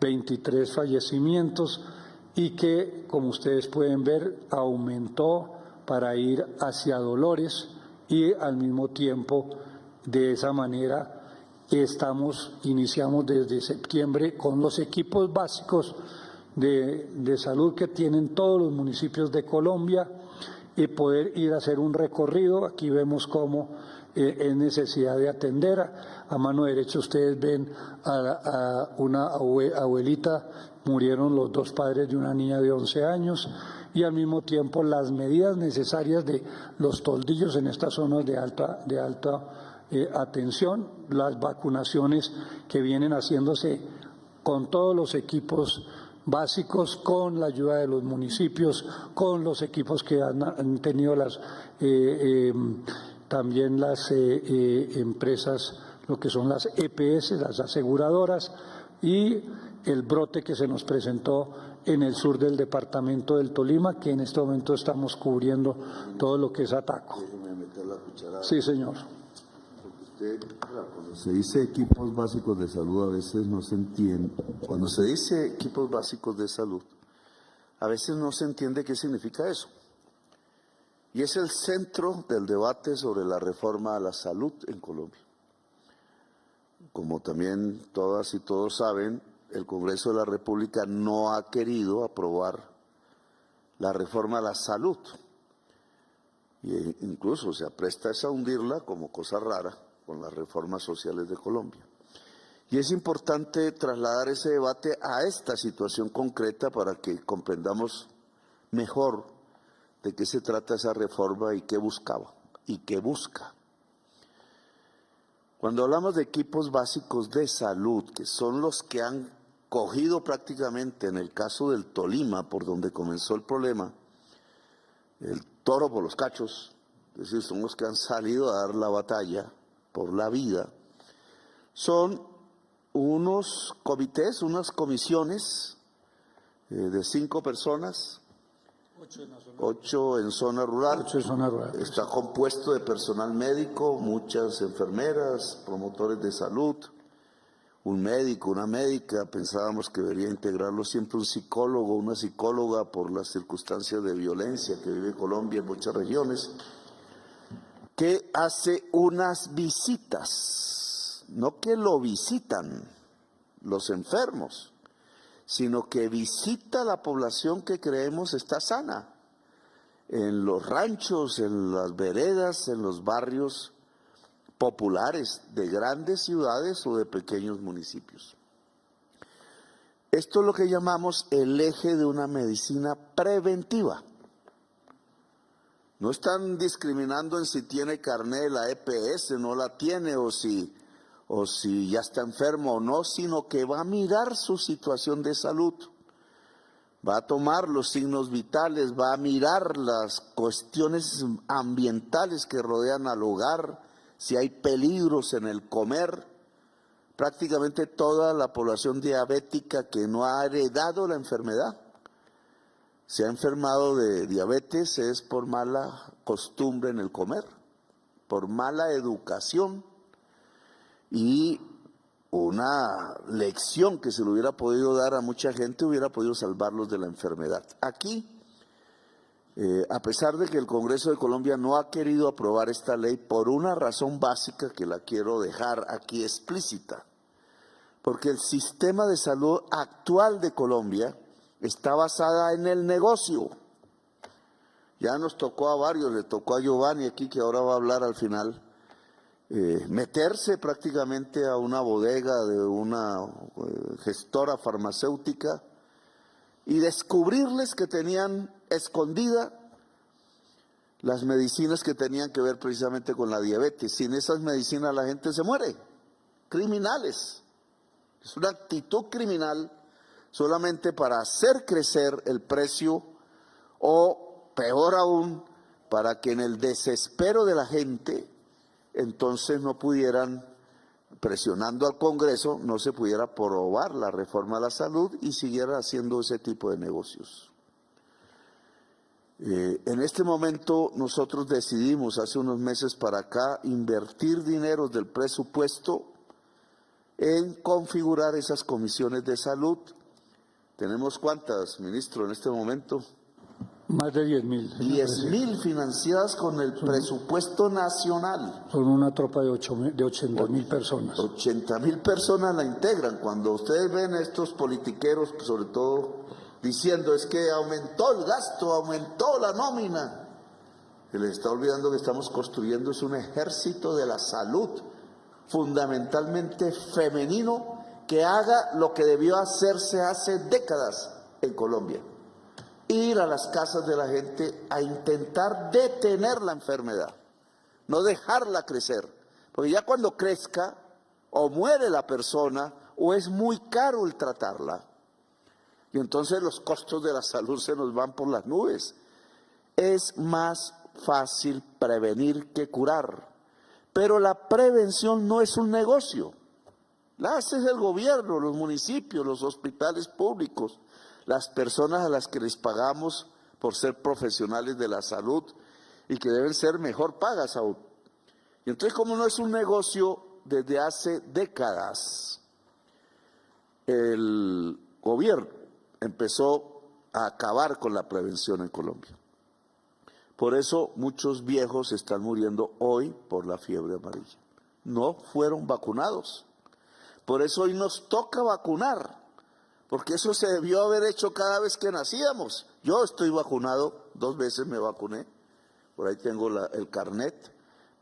23 fallecimientos, y que, como ustedes pueden ver, aumentó para ir hacia Dolores, y al mismo tiempo, de esa manera, iniciamos desde septiembre con los equipos básicos de salud que tienen todos los municipios de Colombia, y poder ir a hacer un recorrido. Aquí vemos cómo es necesidad de atender. A mano derecha ustedes ven a una abuelita, murieron los 2 padres de una niña de 11 años, y al mismo tiempo las medidas necesarias de los toldillos en estas zonas de alta atención, las vacunaciones que vienen haciéndose con todos los equipos básicos, con la ayuda de los municipios, con los equipos que han tenido también las empresas, lo que son las EPS, las aseguradoras, y el brote que se nos presentó en el sur del departamento del Tolima, que en este momento estamos cubriendo todo lo que es Ataco. Déjeme meter la cucharada. Sí, señor. Cuando se dice equipos básicos de salud, a veces no se entiende. Cuando se dice equipos básicos de salud, a veces no se entiende qué significa eso. Y es el centro del debate sobre la reforma a la salud en Colombia. Como también todas y todos saben, el Congreso de la República no ha querido aprobar la reforma a la salud. E incluso se apresta a hundirla como cosa rara con las reformas sociales de Colombia. Y es importante trasladar ese debate a esta situación concreta para que comprendamos mejor de qué se trata esa reforma y qué buscaba y qué busca. Cuando hablamos de equipos básicos de salud, que son los que han cogido prácticamente en el caso del Tolima, por donde comenzó el problema, el toro por los cachos, es decir, son los que han salido a dar la batalla por la vida, son unos comités, unas comisiones de 5 personas, 8 en zona rural. 8 en zona rural. Está compuesto de personal médico, muchas enfermeras, promotores de salud, un médico, una médica. Pensábamos que debería integrarlo siempre un psicólogo, una psicóloga, por las circunstancias de violencia que vive Colombia en muchas regiones, que hace unas visitas, no que lo visitan los enfermos, sino que visita a la población que creemos está sana, en los ranchos, en las veredas, en los barrios populares de grandes ciudades o de pequeños municipios. Esto es lo que llamamos el eje de una medicina preventiva. No están discriminando en si tiene carné de la EPS, no la tiene, o si ya está enfermo o no, sino que va a mirar su situación de salud. Va a tomar los signos vitales, va a mirar las cuestiones ambientales que rodean al hogar, si hay peligros en el comer. Prácticamente toda la población diabética que no ha heredado la enfermedad, se ha enfermado de diabetes, es por mala costumbre en el comer, por mala educación, y una lección que se le hubiera podido dar a mucha gente hubiera podido salvarlos de la enfermedad. Aquí, a pesar de que el Congreso de Colombia no ha querido aprobar esta ley por una razón básica que la quiero dejar aquí explícita, porque el sistema de salud actual de Colombia está basada en el negocio. Ya nos tocó a varios, le tocó a Giovanni aquí, que ahora va a hablar al final, meterse prácticamente a una bodega de una gestora farmacéutica y descubrirles que tenían escondida las medicinas que tenían que ver precisamente con la diabetes. Sin esas medicinas la gente se muere. Criminales. Es una actitud criminal solamente para hacer crecer el precio, o peor aún, para que en el desespero de la gente entonces no pudieran, presionando al Congreso, no se pudiera aprobar la reforma a la salud y siguiera haciendo ese tipo de negocios. En este momento nosotros decidimos hace unos meses para acá invertir dinero del presupuesto en configurar esas comisiones de salud. ¿Tenemos cuántas, ministro, en este momento? Más de 10.000. 10.000 financiadas con el presupuesto nacional. Son una tropa de 80.000 personas. 80.000 personas la integran. Cuando ustedes ven a estos politiqueros, sobre todo, diciendo es que aumentó el gasto, aumentó la nómina, se les está olvidando que estamos construyendo es un ejército de la salud, fundamentalmente femenino, que haga lo que debió hacerse hace décadas en Colombia. Ir a las casas de la gente a intentar detener la enfermedad, no dejarla crecer, porque ya cuando crezca o muere la persona o es muy caro el tratarla, y entonces los costos de la salud se nos van por las nubes. Es más fácil prevenir que curar, pero la prevención no es un negocio. La hace el gobierno, los municipios, los hospitales públicos, las personas a las que les pagamos por ser profesionales de la salud y que deben ser mejor pagas aún. Y entonces, como no es un negocio, desde hace décadas el gobierno empezó a acabar con la prevención en Colombia. Por eso muchos viejos están muriendo hoy por la fiebre amarilla. No fueron vacunados. Por eso hoy nos toca vacunar, porque eso se debió haber hecho cada vez que nacíamos. Yo estoy vacunado, 2 veces me vacuné, por ahí tengo el carnet,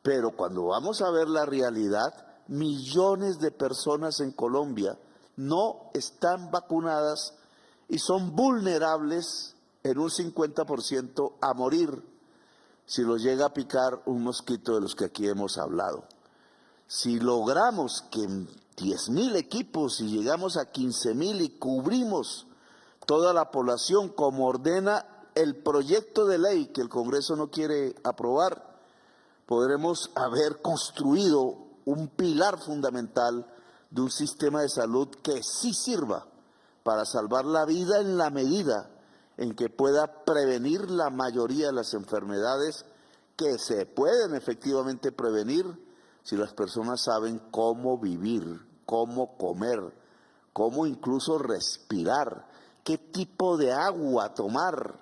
pero cuando vamos a ver la realidad, millones de personas en Colombia no están vacunadas y son vulnerables en un 50% a morir si los llega a picar un mosquito de los que aquí hemos hablado. Si logramos que 10.000 equipos y llegamos a 15.000 y cubrimos toda la población como ordena el proyecto de ley que el Congreso no quiere aprobar, podremos haber construido un pilar fundamental de un sistema de salud que sí sirva para salvar la vida en la medida en que pueda prevenir la mayoría de las enfermedades que se pueden efectivamente prevenir si las personas saben cómo vivir, cómo comer, cómo incluso respirar, qué tipo de agua tomar,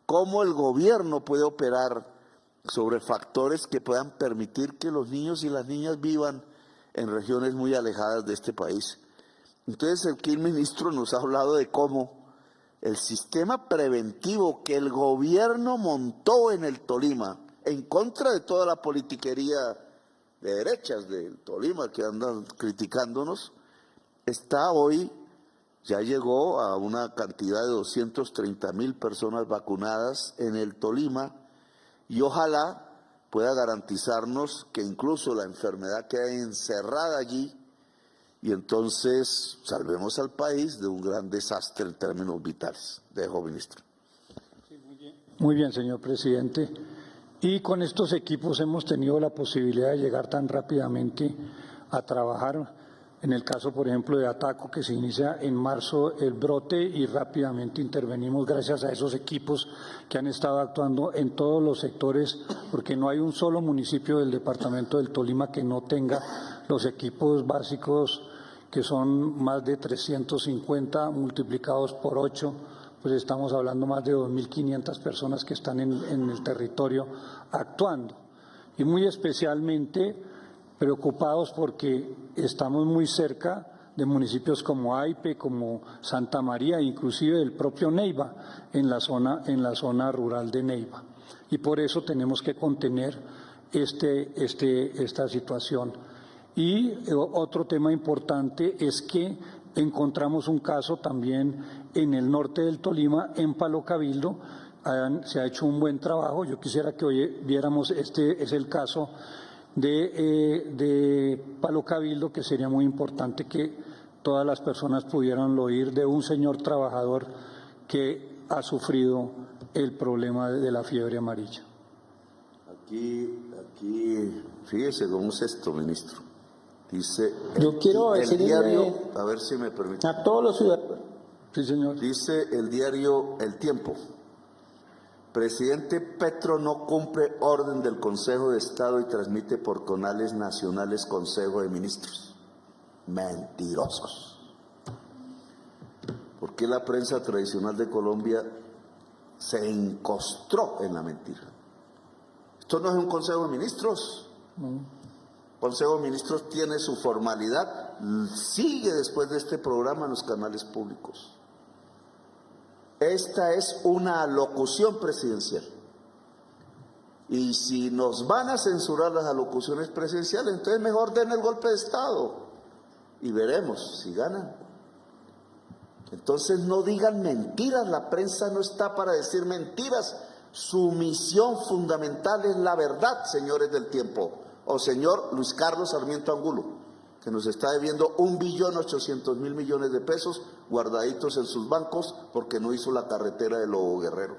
cómo el gobierno puede operar sobre factores que puedan permitir que los niños y las niñas vivan en regiones muy alejadas de este país Entonces aquí el ministro nos ha hablado de cómo el sistema preventivo que el gobierno montó en el Tolima, en contra de toda la politiquería de derechas del Tolima que andan criticándonos, está hoy, ya llegó a una cantidad de 230,000 personas vacunadas en el Tolima, y ojalá pueda garantizarnos que incluso la enfermedad quede encerrada allí y entonces salvemos al país de un gran desastre en términos vitales. Dejo, ministro. Muy bien, señor presidente. Y con estos equipos hemos tenido la posibilidad de llegar tan rápidamente a trabajar. En el caso, por ejemplo, de Ataco, que se inicia en marzo el brote y rápidamente intervenimos gracias a esos equipos que han estado actuando en todos los sectores, porque no hay un solo municipio del departamento del Tolima que no tenga los equipos básicos, que son más de 350 multiplicados por 8, pues estamos hablando más de 2.500 personas que están en el territorio actuando. Y muy especialmente preocupados porque estamos muy cerca de municipios como Aipe, como Santa María, inclusive del propio Neiva, en la zona rural de Neiva. Y por eso tenemos que contener esta situación. Y otro tema importante es que encontramos un caso también en el norte del Tolima, en Palo Cabildo. Se ha hecho un buen trabajo. Yo quisiera que hoy viéramos, este es el caso de Palo Cabildo, que sería muy importante que todas las personas pudieran oír de un señor trabajador que ha sufrido el problema de la fiebre amarilla. Aquí, fíjese cómo es esto, ministro. Dice yo quiero decirle diario, a ver si me permite. A todos los ciudadanos. Sí, señor. Dice el diario El Tiempo. Presidente Petro no cumple orden del Consejo de Estado y transmite por canales nacionales Consejo de Ministros. Mentirosos. ¿Por qué la prensa tradicional de Colombia se encostró en la mentira? Esto no es un Consejo de Ministros. Consejo de Ministros tiene su formalidad, sigue después de este programa en los canales públicos. Esta es una alocución presidencial. Y si nos van a censurar las alocuciones presidenciales, entonces mejor den el golpe de Estado y veremos si ganan. Entonces no digan mentiras, la prensa no está para decir mentiras. Su misión fundamental es la verdad, señores del Tiempo. O señor Luis Carlos Sarmiento Angulo, que nos está debiendo 1.800.000 millones de pesos guardaditos en sus bancos porque no hizo la carretera de Lobo Guerrero.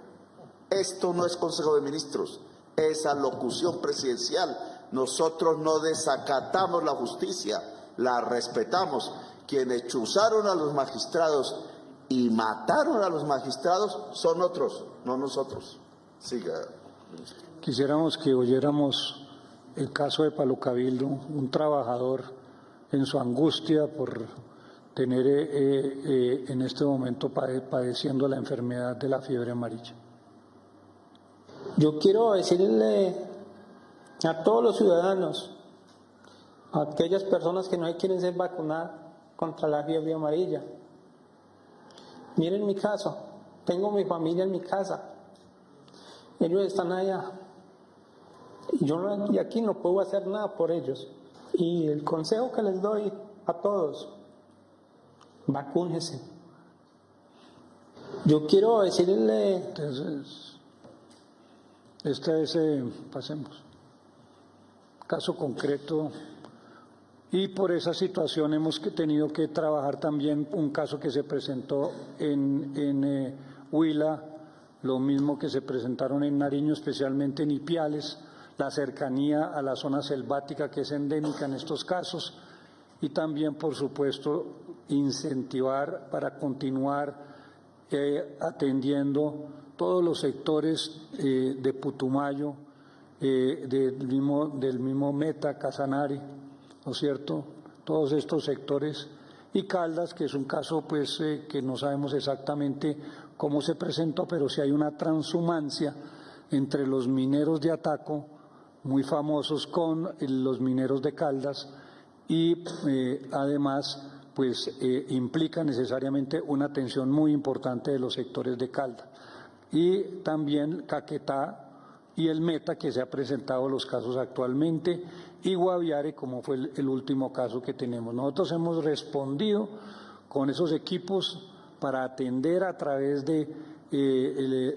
Esto no es Consejo de Ministros, es alocución presidencial. Nosotros no desacatamos la justicia, la respetamos. Quienes chuzaron a los magistrados y mataron a los magistrados son otros, no nosotros. Siga, ministro. Quisiéramos que oyéramos el caso de Palo Cabildo, un trabajador en su angustia por tener en este momento padeciendo la enfermedad de la fiebre amarilla. Yo quiero decirle a todos los ciudadanos, a aquellas personas que no quieren ser vacunadas contra la fiebre amarilla. Miren mi caso, tengo mi familia en mi casa, ellos están allá. Y aquí no puedo hacer nada por ellos. Y el consejo que les doy a todos, vacúnense. Yo quiero decirle... Entonces, pasemos. Caso concreto. Y por esa situación hemos tenido que trabajar también un caso que se presentó en Huila, lo mismo que se presentaron en Nariño, especialmente en Ipiales, la cercanía a la zona selvática que es endémica en estos casos, y también, por supuesto, incentivar para continuar atendiendo todos los sectores de Putumayo, del mismo Meta, Casanare, ¿no es cierto? Todos estos sectores, y Caldas, que es un caso pues que no sabemos exactamente cómo se presentó, pero sí hay una transhumancia entre los mineros de Ataco, muy famosos, con los mineros de Caldas, y además pues implica necesariamente una atención muy importante de los sectores de Caldas. Y también Caquetá y el Meta, que se ha presentado los casos actualmente, y Guaviare, como fue el último caso que tenemos. Nosotros hemos respondido con esos equipos para atender a través de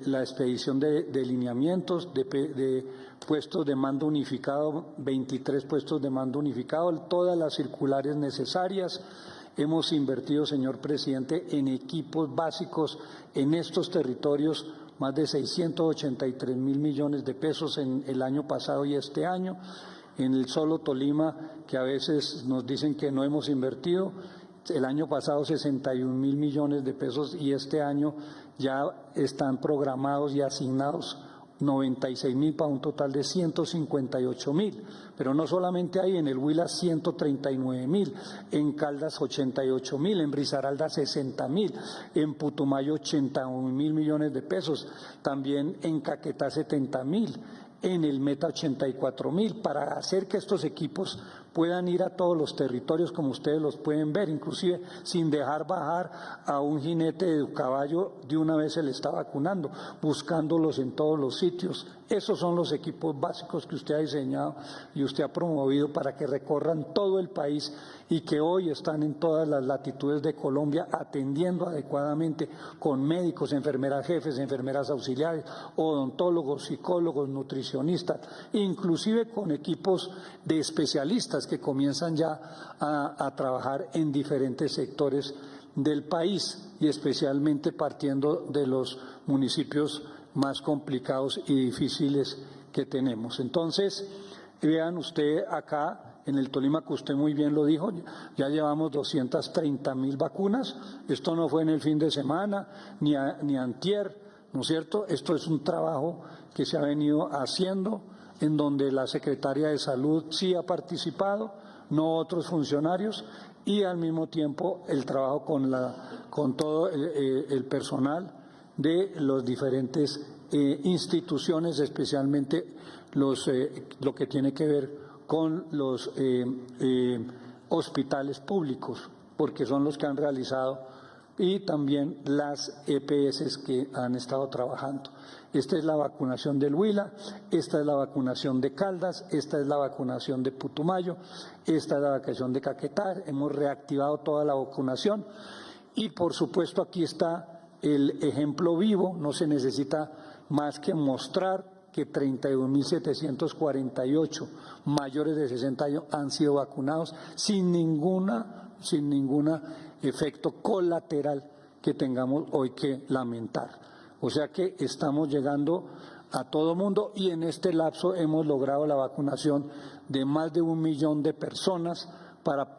la expedición de lineamientos, de puestos de mando unificado, 23 puestos de mando unificado, todas las circulares necesarias. Hemos invertido, señor presidente, en equipos básicos en estos territorios, más de 683.000 millones de pesos en el año pasado y este año. En el solo Tolima, que a veces nos dicen que no hemos invertido, el año pasado 61.000 millones de pesos y este año ya están programados y asignados 96.000 para un total de 158.000. Pero no solamente hay, en el Huila 139.000, en Caldas 88.000, en Risaralda 60.000, en Putumayo 81.000 millones de pesos, también en Caquetá 70.000, en el Meta 84.000, para hacer que estos equipos puedan ir a todos los territorios, como ustedes los pueden ver, inclusive sin dejar bajar a un jinete de caballo, de una vez se le está vacunando, buscándolos en todos los sitios. Esos son los equipos básicos que usted ha diseñado y usted ha promovido para que recorran todo el país y que hoy están en todas las latitudes de Colombia atendiendo adecuadamente con médicos, enfermeras jefes, enfermeras auxiliares, odontólogos, psicólogos, nutricionistas, inclusive con equipos de especialistas que comienzan ya a trabajar en diferentes sectores del país y especialmente partiendo de los municipios más complicados y difíciles que tenemos. Entonces, vean usted acá en el Tolima, que usted muy bien lo dijo, ya llevamos 230.000 vacunas. Esto no fue en el fin de semana ni antier, ¿no es cierto? Esto es un trabajo que se ha venido haciendo, en donde la Secretaria de Salud sí ha participado, no otros funcionarios, y al mismo tiempo el trabajo con todo el personal de las diferentes instituciones, especialmente lo que tiene que ver con los hospitales públicos, porque son los que han realizado, y también las EPS que han estado trabajando. Esta es la vacunación del Huila, esta es la vacunación de Caldas, esta es la vacunación de Putumayo, esta es la vacunación de Caquetá. Hemos reactivado toda la vacunación y, por supuesto, aquí está el ejemplo vivo. No se necesita más que mostrar que 31.748 mayores de 60 años han sido vacunados sin ningún efecto colateral que tengamos hoy que lamentar. O sea que estamos llegando a todo mundo y en este lapso hemos logrado la vacunación de más de 1 millón de personas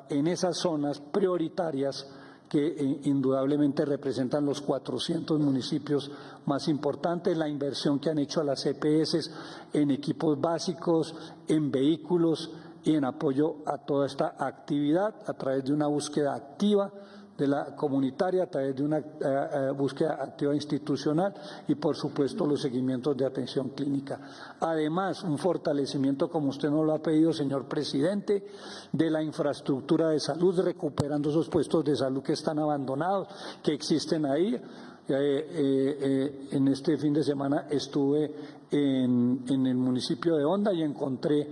en esas zonas prioritarias que indudablemente representan los 400 municipios más importantes, la inversión que han hecho a las EPS en equipos básicos, en vehículos y en apoyo a toda esta actividad a través de una búsqueda activa de la comunitaria, a través de una búsqueda activa institucional y, por supuesto, los seguimientos de atención clínica. Además, un fortalecimiento, como usted nos lo ha pedido, señor presidente, de la infraestructura de salud, recuperando esos puestos de salud que están abandonados, que existen ahí. En este fin de semana estuve en el municipio de Honda y encontré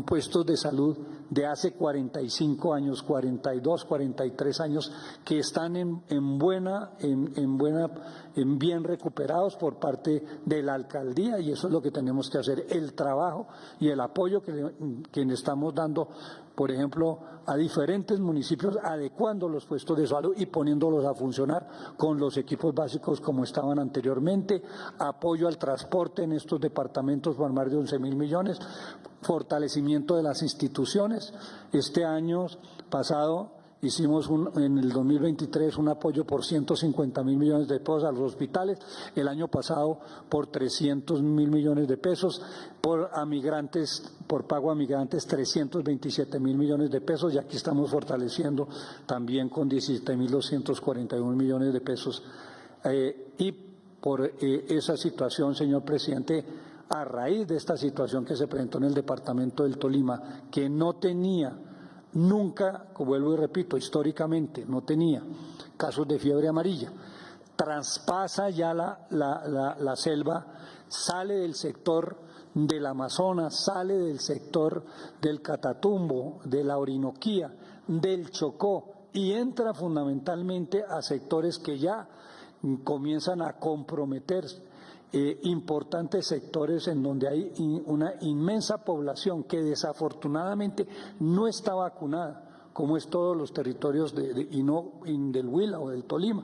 puestos de salud de hace 45 años, 42, 43 años, que están bien recuperados por parte de la alcaldía, y eso es lo que tenemos que hacer, el trabajo y el apoyo que le estamos dando, por ejemplo, a diferentes municipios, adecuando los puestos de salud y poniéndolos a funcionar con los equipos básicos como estaban anteriormente, apoyo al transporte en estos departamentos por más de 11.000 millones, fortalecimiento de las instituciones. Este año pasado hicimos en el 2023 un apoyo por 150.000 millones de pesos a los hospitales, el año pasado por 300.000 millones de pesos, por pago a migrantes 327.000 millones de pesos, y aquí estamos fortaleciendo también con 17.241 millones de pesos. Y por esa situación, señor presidente, a raíz de esta situación que se presentó en el departamento del Tolima, que no tenía nunca, como vuelvo y repito, históricamente no tenía casos de fiebre amarilla. Traspasa ya la selva, sale del sector del Amazonas, sale del sector del Catatumbo, de la Orinoquía, del Chocó y entra fundamentalmente a sectores que ya comienzan a comprometerse. Importantes sectores en donde hay una inmensa población que desafortunadamente no está vacunada, como es todos los territorios del Huila o del Tolima,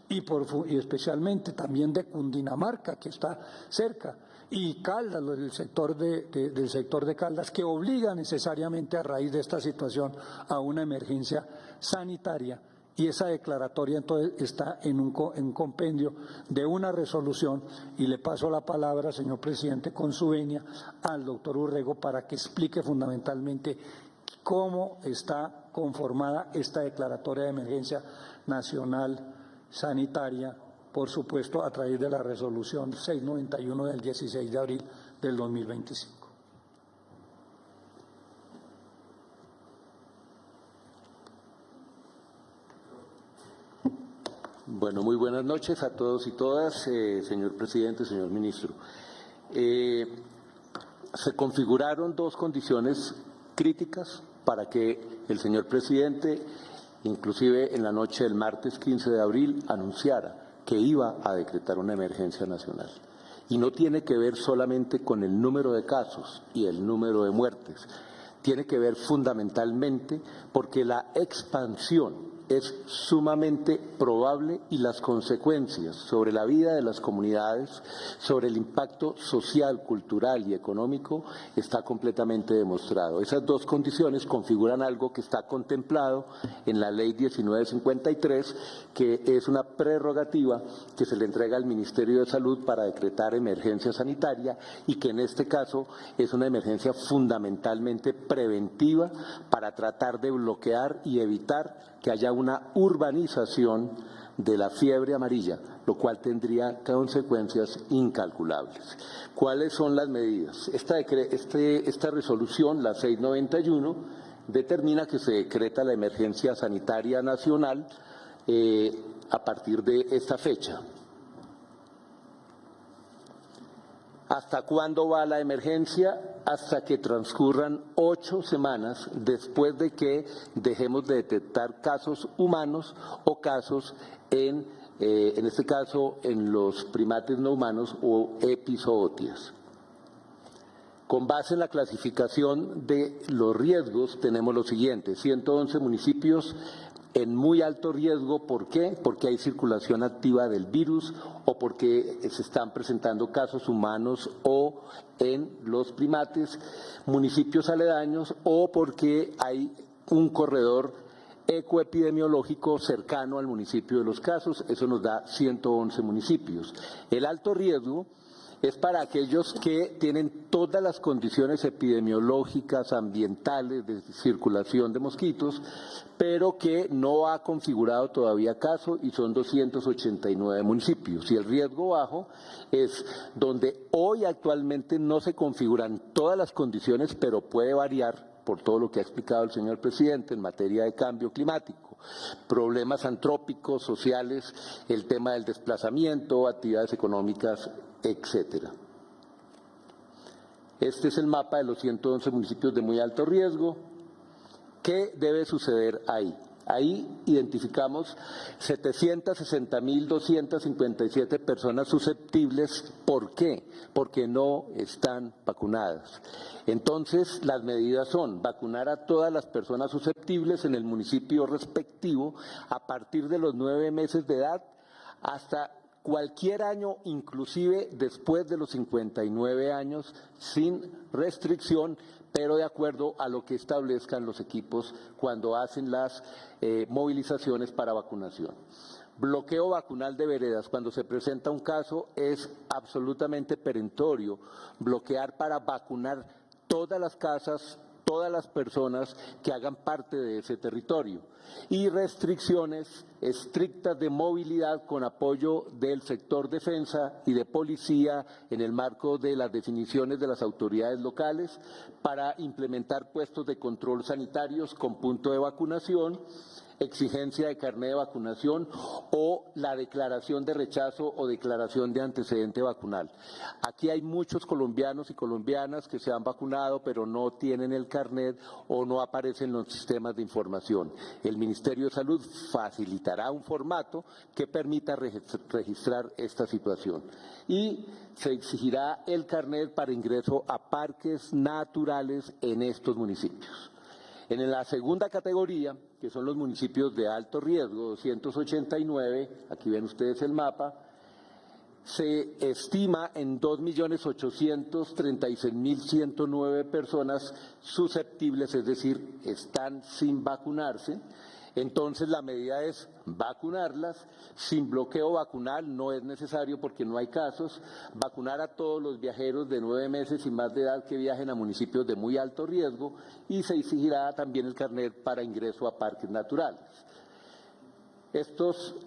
y especialmente también de Cundinamarca, que está cerca, y Caldas, del sector de Caldas, que obliga necesariamente a raíz de esta situación a una emergencia sanitaria. Y esa declaratoria entonces está en un compendio de una resolución, y le paso la palabra, señor presidente, con su venia, al doctor Urrego para que explique fundamentalmente cómo está conformada esta declaratoria de emergencia nacional sanitaria, por supuesto a través de la resolución 691 del 16 de abril del 2025. Bueno, muy buenas noches a todos y todas, señor presidente, señor ministro. Se configuraron dos condiciones críticas para que el señor presidente, inclusive en la noche del martes 15 de abril, anunciara que iba a decretar una emergencia nacional. Y no tiene que ver solamente con el número de casos y el número de muertes, tiene que ver fundamentalmente porque la expansión es sumamente probable y las consecuencias sobre la vida de las comunidades, sobre el impacto social, cultural y económico está completamente demostrado. Esas dos condiciones configuran algo que está contemplado en la Ley 1953, que es una prerrogativa que se le entrega al Ministerio de Salud para decretar emergencia sanitaria y que en este caso es una emergencia fundamentalmente preventiva para tratar de bloquear y evitar que haya una urbanización de la fiebre amarilla, lo cual tendría consecuencias incalculables. ¿Cuáles son las medidas? Esta resolución, la 691, determina que se decreta la emergencia sanitaria nacional a partir de esta fecha. ¿Hasta cuándo va la emergencia? Hasta que transcurran 8 semanas después de que dejemos de detectar casos humanos o casos en este caso en los primates no humanos o epizootias. Con base en la clasificación de los riesgos tenemos lo siguiente: 111 municipios en muy alto riesgo. ¿Por qué? Porque hay circulación activa del virus o porque se están presentando casos humanos o en los primates, municipios aledaños, o porque hay un corredor ecoepidemiológico cercano al municipio de los casos. Eso nos da 111 municipios. El alto riesgo es para aquellos que tienen todas las condiciones epidemiológicas, ambientales, de circulación de mosquitos, pero que no ha configurado todavía caso, y son 289 municipios. Y el riesgo bajo es donde hoy actualmente no se configuran todas las condiciones, pero puede variar por todo lo que ha explicado el señor presidente en materia de cambio climático, problemas antrópicos, sociales, el tema del desplazamiento, actividades económicas, etcétera. Este es el mapa de los 111 municipios de muy alto riesgo. ¿Qué debe suceder ahí? Ahí identificamos 760.257 personas susceptibles. ¿Por qué? Porque no están vacunadas. Entonces, las medidas son vacunar a todas las personas susceptibles en el municipio respectivo a partir de los 9 meses de edad hasta cualquier año, inclusive después de los 59 años, sin restricción, pero de acuerdo a lo que establezcan los equipos cuando hacen las movilizaciones para vacunación. Bloqueo vacunal de veredas. Cuando se presenta un caso es absolutamente perentorio bloquear para vacunar todas las casas, todas las personas que hagan parte de ese territorio, y restricciones estrictas de movilidad con apoyo del sector defensa y de policía en el marco de las definiciones de las autoridades locales para implementar puestos de control sanitarios con punto de vacunación, exigencia de carnet de vacunación o la declaración de rechazo o declaración de antecedente vacunal. Aquí hay muchos colombianos y colombianas que se han vacunado pero no tienen el carnet o no aparecen en los sistemas de información. El Ministerio de Salud facilitará un formato que permita registrar esta situación y se exigirá el carnet para ingreso a parques naturales en estos municipios. En la segunda categoría, que son los municipios de alto riesgo, 289, aquí ven ustedes el mapa, se estima en 2.836.109 personas susceptibles, es decir, están sin vacunarse. Entonces la medida es vacunarlas, sin bloqueo vacunal, no es necesario porque no hay casos, vacunar a todos los viajeros de 9 meses y más de edad que viajen a municipios de muy alto riesgo y se exigirá también el carnet para ingreso a parques naturales.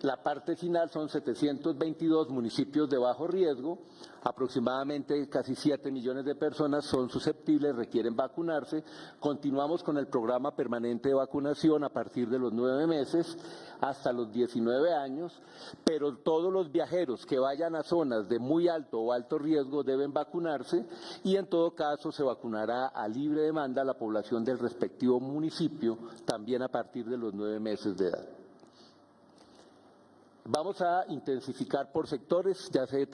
La parte final son 722 municipios de bajo riesgo, aproximadamente casi 7 millones de personas son susceptibles, requieren vacunarse. Continuamos con el programa permanente de vacunación a partir de los 9 meses hasta los 19 años, pero todos los viajeros que vayan a zonas de muy alto o alto riesgo deben vacunarse y en todo caso se vacunará a libre demanda a la población del respectivo municipio también a partir de los 9 meses de edad. Vamos a intensificar por sectores, ya se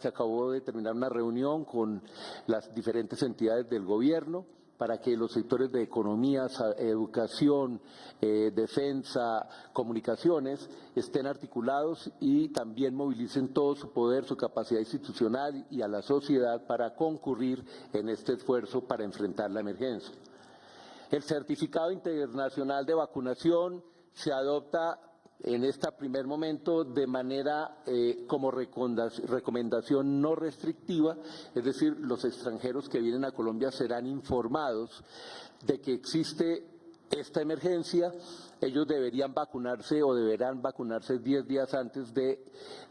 acabó de terminar una reunión con las diferentes entidades del gobierno para que los sectores de economía, educación, defensa, comunicaciones estén articulados y también movilicen todo su poder, su capacidad institucional y a la sociedad para concurrir en este esfuerzo para enfrentar la emergencia. El certificado internacional de vacunación se adopta en este primer momento de manera como recomendación no restrictiva, es decir, los extranjeros que vienen a Colombia serán informados de que existe esta emergencia, ellos deberían vacunarse o deberán vacunarse 10 días antes de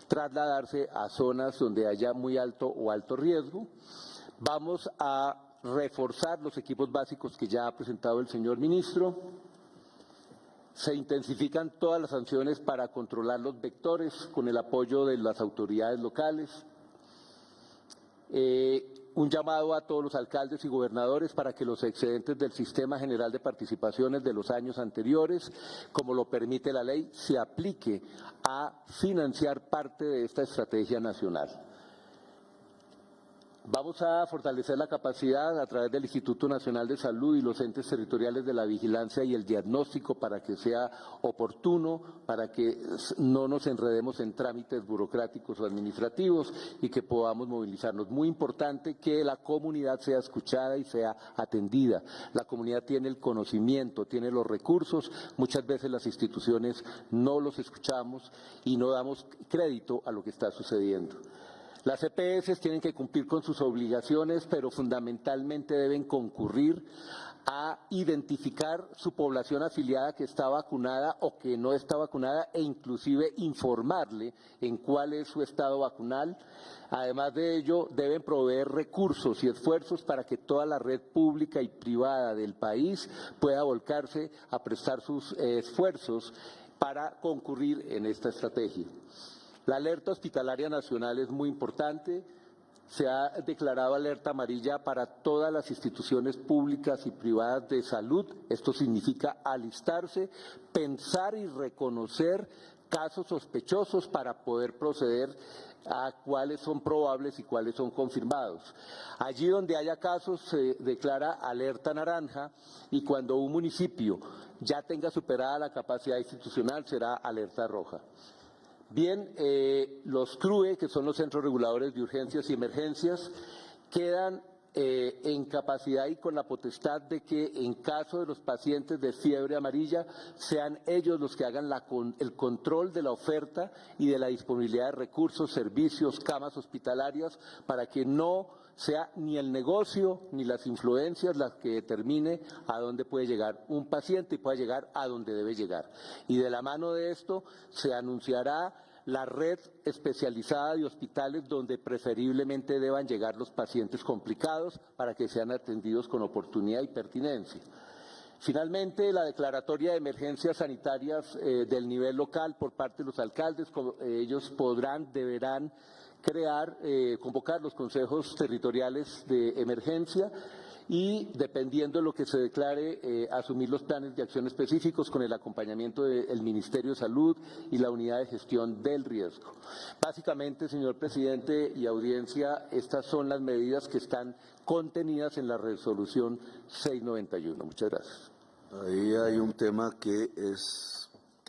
trasladarse a zonas donde haya muy alto o alto riesgo. Vamos a reforzar los equipos básicos que ya ha presentado el señor ministro. Se intensifican todas las sanciones para controlar los vectores con el apoyo de las autoridades locales. Un llamado a todos los alcaldes y gobernadores para que los excedentes del Sistema General de Participaciones de los años anteriores, como lo permite la ley, se aplique a financiar parte de esta estrategia nacional. Vamos a fortalecer la capacidad a través del Instituto Nacional de Salud y los entes territoriales de la vigilancia y el diagnóstico para que sea oportuno, para que no nos enredemos en trámites burocráticos o administrativos y que podamos movilizarnos. Muy importante que la comunidad sea escuchada y sea atendida. La comunidad tiene el conocimiento, tiene los recursos, muchas veces las instituciones no los escuchamos y no damos crédito a lo que está sucediendo. Las EPS tienen que cumplir con sus obligaciones, pero fundamentalmente deben concurrir a identificar su población afiliada que está vacunada o que no está vacunada e inclusive informarle en cuál es su estado vacunal. Además de ello, deben proveer recursos y esfuerzos para que toda la red pública y privada del país pueda volcarse a prestar sus esfuerzos para concurrir en esta estrategia. La alerta hospitalaria nacional es muy importante. Se ha declarado alerta amarilla para todas las instituciones públicas y privadas de salud. Esto significa alistarse, pensar y reconocer casos sospechosos para poder proceder a cuáles son probables y cuáles son confirmados. Allí donde haya casos se declara alerta naranja y cuando un municipio ya tenga superada la capacidad institucional será alerta roja. Bien, los CRUE, que son los Centros Reguladores de Urgencias y Emergencias, quedan en capacidad y con la potestad de que en caso de los pacientes de fiebre amarilla sean ellos los que hagan el control de la oferta y de la disponibilidad de recursos, servicios, camas hospitalarias para que no sea ni el negocio ni las influencias las que determine a dónde puede llegar un paciente y pueda llegar a donde debe llegar. Y de la mano de esto se anunciará la red especializada de hospitales donde preferiblemente deban llegar los pacientes complicados para que sean atendidos con oportunidad y pertinencia. Finalmente, la declaratoria de emergencias sanitarias del nivel local por parte de los alcaldes, ellos deberán convocar los consejos territoriales de emergencia y, dependiendo de lo que se declare, asumir los planes de acción específicos con el acompañamiento del Ministerio de Salud y la Unidad de Gestión del Riesgo. Básicamente, señor presidente y audiencia, estas son las medidas que están contenidas en la resolución 691. Muchas gracias. Ahí hay un tema que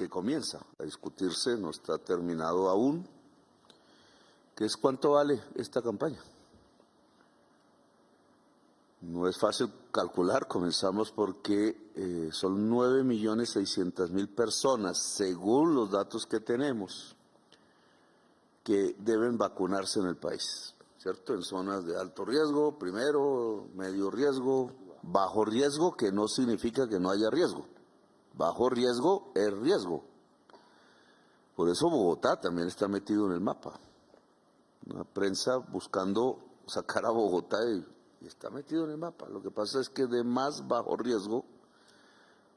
comienza a discutirse, no está terminado aún, que es cuánto vale esta campaña. No es fácil calcular, comenzamos porque son 9.600.000 personas, según los datos que tenemos, que deben vacunarse en el país, ¿cierto? En zonas de alto riesgo, primero, medio riesgo, bajo riesgo, que no significa que no haya riesgo. Bajo riesgo es riesgo. Por eso Bogotá también está metido en el mapa. La prensa buscando sacar a Bogotá y está metido en el mapa. Lo que pasa es que de más bajo riesgo,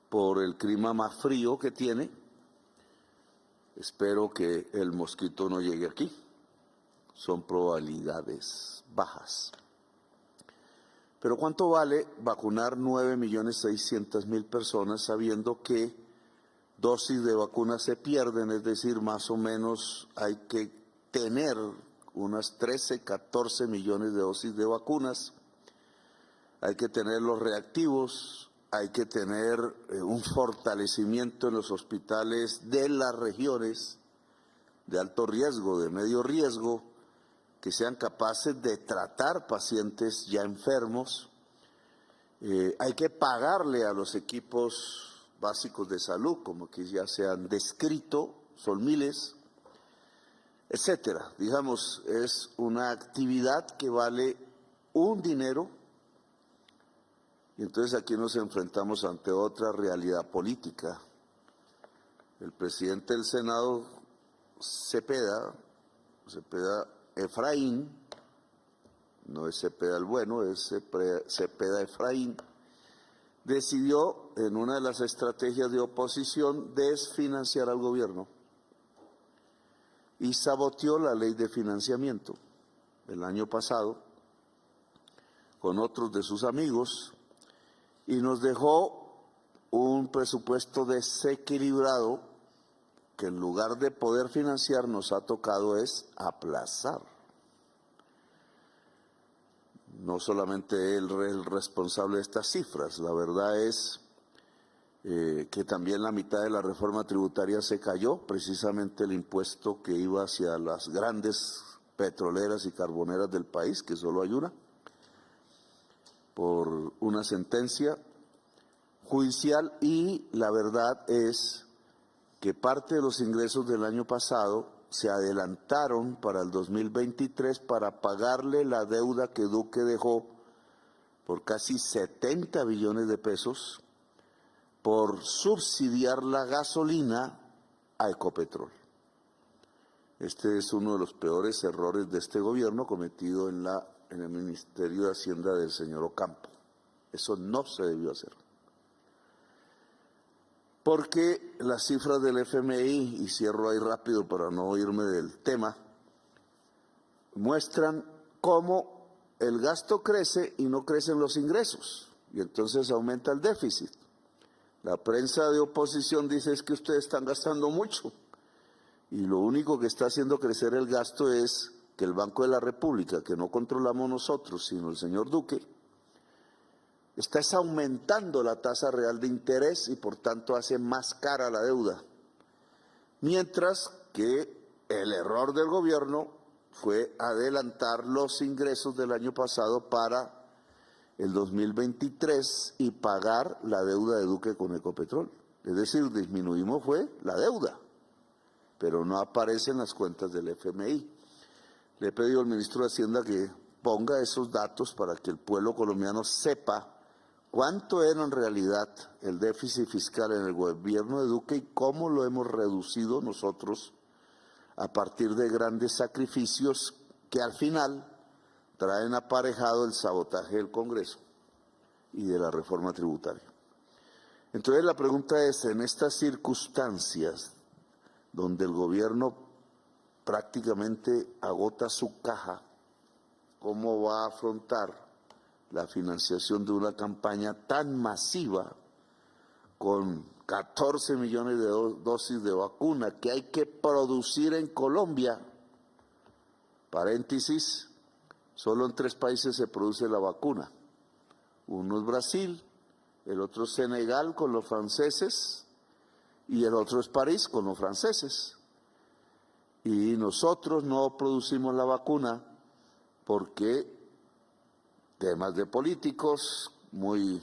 por el clima más frío que tiene, espero que el mosquito no llegue aquí. Son probabilidades bajas. Pero ¿cuánto vale vacunar 9.600.000 personas sabiendo que dosis de vacunas se pierden? Es decir, más o menos hay que tener unas 13, 14 millones de dosis de vacunas. Hay que tener los reactivos, hay que tener un fortalecimiento en los hospitales de las regiones de alto riesgo, de medio riesgo, que sean capaces de tratar pacientes ya enfermos. Hay que pagarle a los equipos básicos de salud, como que ya se han descrito, son miles, etcétera. Digamos, es una actividad que vale un dinero. Y entonces aquí nos enfrentamos ante otra realidad política. El presidente del Senado, Cepeda Efraín, no es Cepeda el bueno, es Cepeda Efraín, decidió en una de las estrategias de oposición desfinanciar al gobierno y saboteó la ley de financiamiento el año pasado con otros de sus amigos y nos dejó un presupuesto desequilibrado que en lugar de poder financiar nos ha tocado es aplazar. No solamente él es el responsable de estas cifras, la verdad es que también la mitad de la reforma tributaria se cayó, precisamente el impuesto que iba hacia las grandes petroleras y carboneras del país, que solo hay una, por una sentencia judicial, y la verdad es que parte de los ingresos del año pasado se adelantaron para el 2023 para pagarle la deuda que Duque dejó por casi 70 billones de pesos por subsidiar la gasolina a Ecopetrol. Este es uno de los peores errores de este gobierno cometido en el Ministerio de Hacienda del señor Ocampo. Eso no se debió hacer. Porque las cifras del FMI, y cierro ahí rápido para no irme del tema, muestran cómo el gasto crece y no crecen los ingresos, y entonces aumenta el déficit. La prensa de oposición dice es que ustedes están gastando mucho, y lo único que está haciendo crecer el gasto es que el Banco de la República, que no controlamos nosotros, sino el señor Duque, está aumentando la tasa real de interés y por tanto hace más cara la deuda. Mientras que el error del gobierno fue adelantar los ingresos del año pasado para el 2023 y pagar la deuda de Duque con Ecopetrol. Es decir, disminuimos fue la deuda, pero no aparece en las cuentas del FMI. Le he pedido al ministro de Hacienda que ponga esos datos para que el pueblo colombiano sepa cuánto era en realidad el déficit fiscal en el gobierno de Duque y cómo lo hemos reducido nosotros a partir de grandes sacrificios que al final traen aparejado el sabotaje del Congreso y de la reforma tributaria. Entonces la pregunta es, en estas circunstancias donde el gobierno prácticamente agota su caja, ¿cómo va a afrontar la financiación de una campaña tan masiva con 14 millones de dosis de vacuna que hay que producir en Colombia? Paréntesis, solo en 3 países se produce la vacuna. Uno es Brasil, el otro es Senegal con los franceses y el otro es París con los franceses. Y nosotros no producimos la vacuna porque temas de políticos muy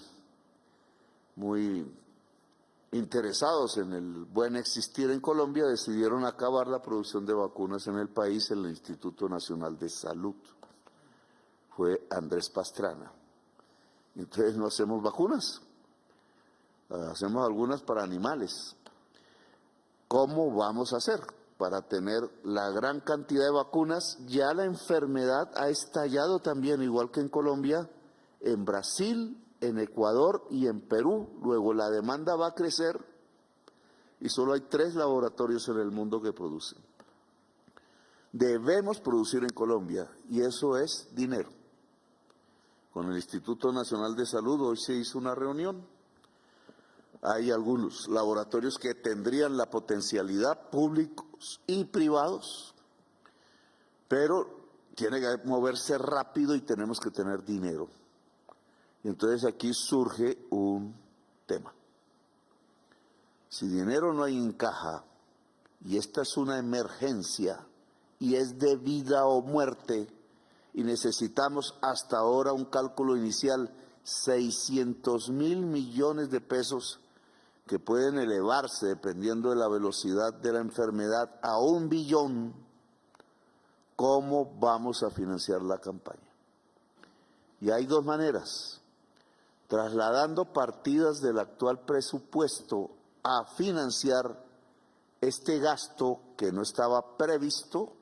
interesados en el buen existir en Colombia decidieron acabar la producción de vacunas en el país en el Instituto Nacional de Salud. Fue Andrés Pastrana. Entonces no hacemos vacunas, hacemos algunas para animales. ¿Cómo vamos a hacer para tener la gran cantidad de vacunas? Ya la enfermedad ha estallado también, igual que en Colombia, en Brasil, en Ecuador y en Perú. Luego la demanda va a crecer y solo hay 3 laboratorios en el mundo que producen. Debemos producir en Colombia y eso es dinero. Con el Instituto Nacional de Salud hoy se hizo una reunión. Hay algunos laboratorios que tendrían la potencialidad, públicos y privados, pero tiene que moverse rápido y tenemos que tener dinero. Y entonces aquí surge un tema. Si dinero no hay en caja y esta es una emergencia y es de vida o muerte y necesitamos hasta ahora un cálculo inicial 600.000 millones de pesos que pueden elevarse dependiendo de la velocidad de la enfermedad a 1 billón, ¿cómo vamos a financiar la campaña? Y hay 2 maneras: trasladando partidas del actual presupuesto a financiar este gasto que no estaba previsto.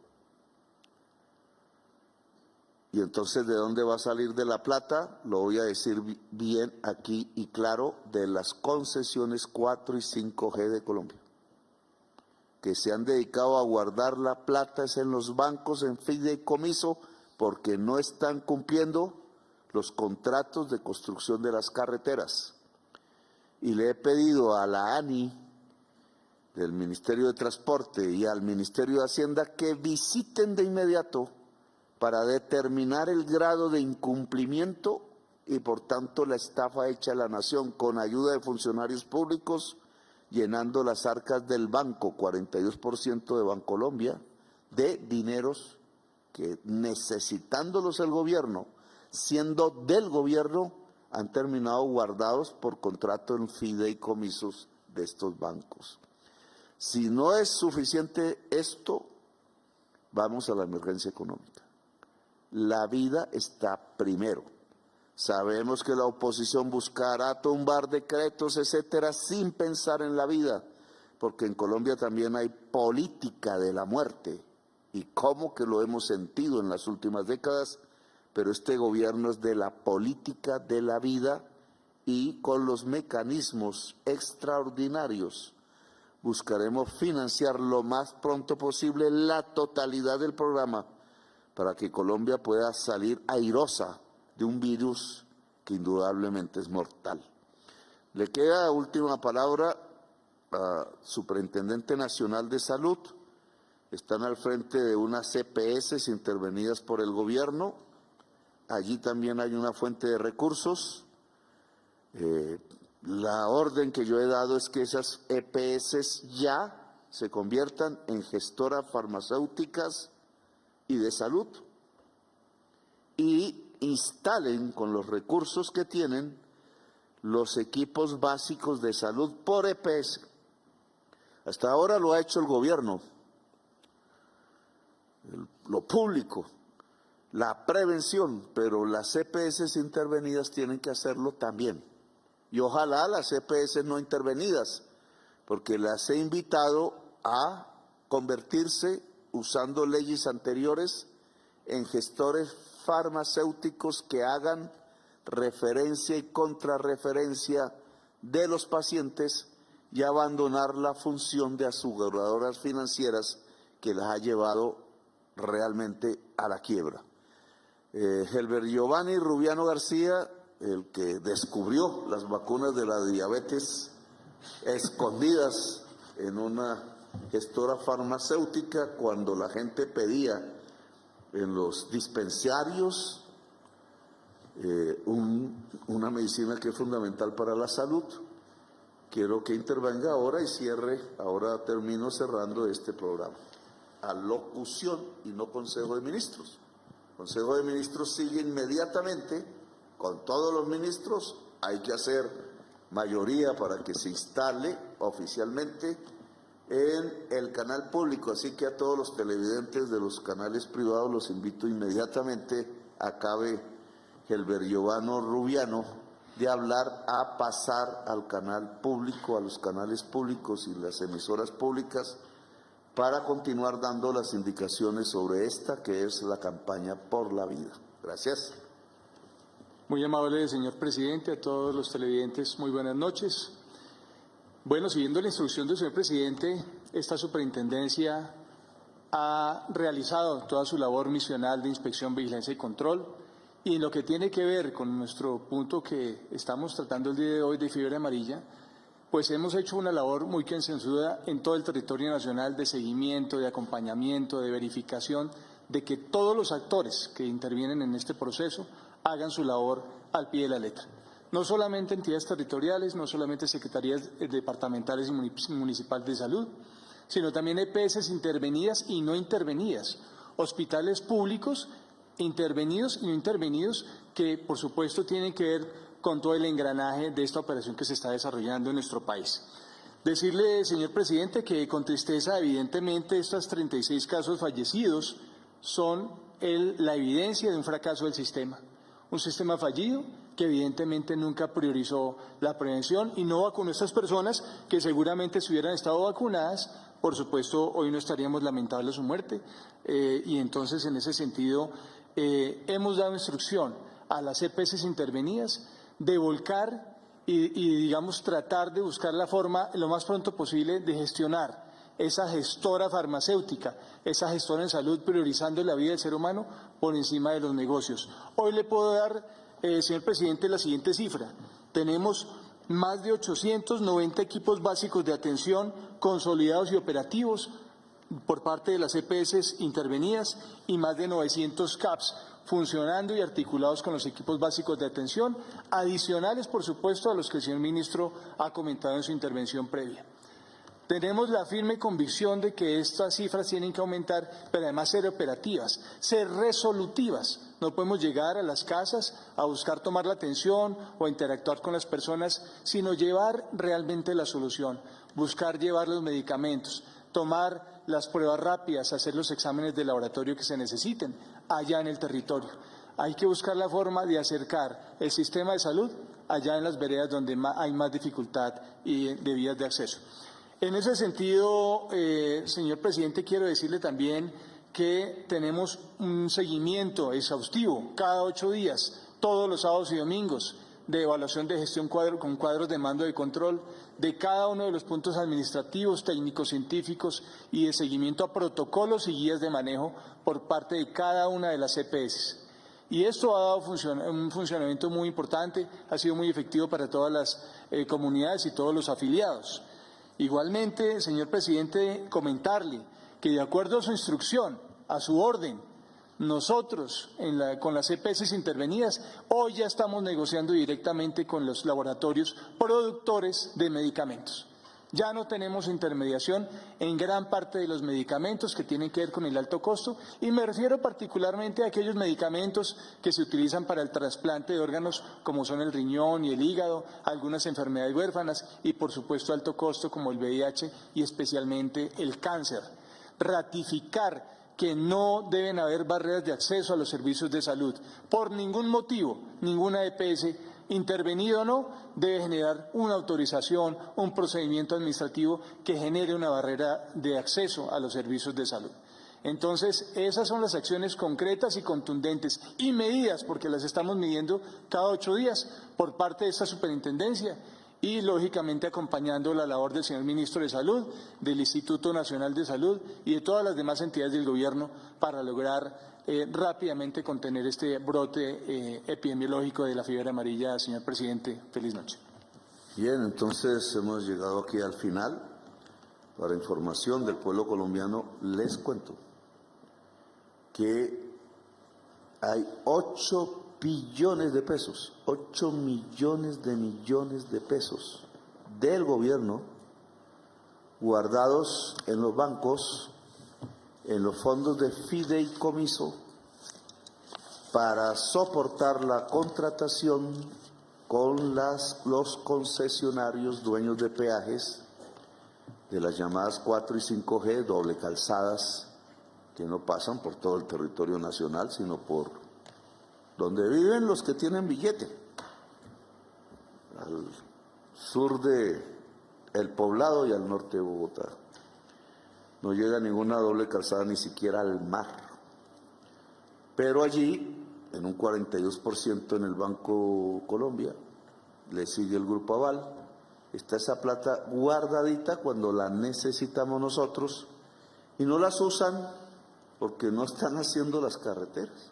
Y entonces, ¿de dónde va a salir de la plata? Lo voy a decir bien aquí y claro: de las concesiones 4 y 5G de Colombia, que se han dedicado a guardar la plata en los bancos en fideicomiso porque no están cumpliendo los contratos de construcción de las carreteras. Y le he pedido a la ANI del Ministerio de Transporte y al Ministerio de Hacienda que visiten de inmediato para determinar el grado de incumplimiento y por tanto la estafa hecha a la nación con ayuda de funcionarios públicos, llenando las arcas del banco, 42% de Bancolombia, de dineros que, necesitándolos el gobierno, siendo del gobierno, han terminado guardados por contrato en fideicomisos de estos bancos. Si no es suficiente esto, vamos a la emergencia económica. La vida está primero. Sabemos que la oposición buscará tumbar decretos, etcétera, sin pensar en la vida, porque en Colombia también hay política de la muerte, y cómo que lo hemos sentido en las últimas décadas, pero este gobierno es de la política de la vida y con los mecanismos extraordinarios buscaremos financiar lo más pronto posible la totalidad del programa para que Colombia pueda salir airosa de un virus que indudablemente es mortal. Le queda última palabra a Superintendente Nacional de Salud. Están al frente de unas EPS intervenidas por el gobierno. Allí también hay una fuente de recursos. La orden que yo he dado es que esas EPS ya se conviertan en gestoras farmacéuticas y de salud y instalen con los recursos que tienen los equipos básicos de salud por EPS. Hasta ahora lo ha hecho el gobierno, lo público, la prevención, pero las EPS intervenidas tienen que hacerlo también. Y ojalá las EPS no intervenidas, porque las he invitado a convertirse, usando leyes anteriores, en gestores farmacéuticos que hagan referencia y contrarreferencia de los pacientes y abandonar la función de aseguradoras financieras que las ha llevado realmente a la quiebra. Helber Giovanni Rubiano García, el que descubrió las vacunas de la diabetes escondidas en una gestora farmacéutica cuando la gente pedía en los dispensarios una medicina que es fundamental para la salud. Quiero que intervenga ahora y cierre, ahora termino cerrando este programa. Alocución y no Consejo de Ministros. Consejo de Ministros sigue inmediatamente con todos los ministros. Hay que hacer mayoría para que se instale oficialmente en el canal público, así que a todos los televidentes de los canales privados los invito inmediatamente, acabe Helber Giovanni Rubiano de hablar, a pasar al canal público, a los canales públicos y las emisoras públicas, para continuar dando las indicaciones sobre esta que es la campaña por la vida. Gracias. Muy amable, señor presidente, a todos los televidentes, muy buenas noches. Bueno, siguiendo la instrucción del señor presidente, esta superintendencia ha realizado toda su labor misional de inspección, vigilancia y control, y en lo que tiene que ver con nuestro punto que estamos tratando el día de hoy de fiebre amarilla, pues hemos hecho una labor muy concienzuda en todo el territorio nacional de seguimiento, de acompañamiento, de verificación, de que todos los actores que intervienen en este proceso hagan su labor al pie de la letra. No solamente entidades territoriales, no solamente secretarías departamentales y municipales de salud, sino también EPS intervenidas y no intervenidas, hospitales públicos intervenidos y no intervenidos, que por supuesto tienen que ver con todo el engranaje de esta operación que se está desarrollando en nuestro país. Decirle, señor presidente, que con tristeza, evidentemente, estos 36 casos fallecidos son la evidencia de un fracaso del sistema. Un sistema fallido que evidentemente nunca priorizó la prevención y no vacunó a estas personas que seguramente si hubieran estado vacunadas, por supuesto, hoy no estaríamos lamentando su muerte. Y entonces, en ese sentido, hemos dado instrucción a las EPS intervenidas de volcar y digamos, tratar de buscar la forma lo más pronto posible de gestionar esa gestora farmacéutica, esa gestora en salud, priorizando la vida del ser humano por encima de los negocios. Hoy le puedo dar, señor presidente, la siguiente cifra. Tenemos más de 890 equipos básicos de atención consolidados y operativos por parte de las EPS intervenidas y más de 900 CAPS funcionando y articulados con los equipos básicos de atención, adicionales, por supuesto, a los que el señor ministro ha comentado en su intervención previa. Tenemos la firme convicción de que estas cifras tienen que aumentar, pero además ser operativas, ser resolutivas. No podemos llegar a las casas a buscar tomar la atención o a interactuar con las personas, sino llevar realmente la solución, buscar llevar los medicamentos, tomar las pruebas rápidas, hacer los exámenes de laboratorio que se necesiten allá en el territorio. Hay que buscar la forma de acercar el sistema de salud allá en las veredas donde hay más dificultad y de vías de acceso. En ese sentido, señor presidente, quiero decirle también que tenemos un seguimiento exhaustivo cada 8 días, todos los sábados y domingos, de evaluación de gestión con cuadros de mando de control de cada uno de los puntos administrativos, técnicos, científicos y de seguimiento a protocolos y guías de manejo por parte de cada una de las EPS. Y esto ha dado un funcionamiento muy importante, ha sido muy efectivo para todas las comunidades y todos los afiliados. Igualmente, señor presidente, comentarle que de acuerdo a su instrucción, a su orden, nosotros con las EPS intervenidas, hoy ya estamos negociando directamente con los laboratorios productores de medicamentos. Ya no tenemos intermediación en gran parte de los medicamentos que tienen que ver con el alto costo y me refiero particularmente a aquellos medicamentos que se utilizan para el trasplante de órganos como son el riñón y el hígado, algunas enfermedades huérfanas y por supuesto alto costo como el VIH y especialmente el cáncer. Ratificar que no deben haber barreras de acceso a los servicios de salud. Por ningún motivo, ninguna EPS, intervenido o no, debe generar una autorización, un procedimiento administrativo que genere una barrera de acceso a los servicios de salud. Entonces, esas son las acciones concretas y contundentes y medidas, porque las estamos midiendo cada 8 días por parte de esta superintendencia y, lógicamente, acompañando la labor del señor Ministro de Salud, del Instituto Nacional de Salud y de todas las demás entidades del Gobierno para lograr rápidamente contener este brote epidemiológico de la fiebre amarilla. Señor presidente, feliz noche. Bien, entonces hemos llegado aquí al final. Para información del pueblo colombiano, les cuento que hay 8 billones de pesos, 8 millones de pesos del gobierno guardados en los bancos, en los fondos de fideicomiso, para soportar la contratación con los concesionarios dueños de peajes de las llamadas 4 y 5G, doble calzadas, que no pasan por todo el territorio nacional, sino por donde viven los que tienen billete, al sur de El Poblado y al norte de Bogotá. No llega ninguna doble calzada ni siquiera al mar. Pero allí, en un 42% en el Banco Colombia, le sigue el Grupo Aval, está esa plata guardadita cuando la necesitamos nosotros y no las usan porque no están haciendo las carreteras.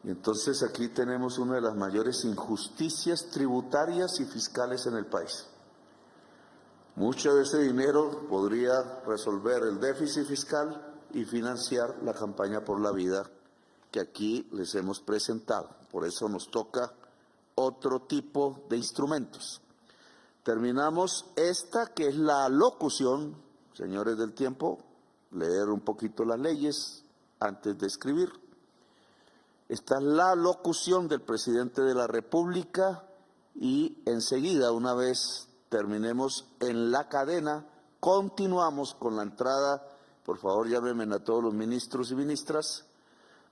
Y entonces aquí tenemos una de las mayores injusticias tributarias y fiscales en el país. Mucho de ese dinero podría resolver el déficit fiscal y financiar la campaña por la vida que aquí les hemos presentado. Por eso nos toca otro tipo de instrumentos. Terminamos esta, que es la locución, señores del tiempo, leer un poquito las leyes antes de escribir. Esta es la locución del presidente de la República y enseguida, una vez terminemos en la cadena, continuamos con la entrada. Por favor, llámenme a todos los ministros y ministras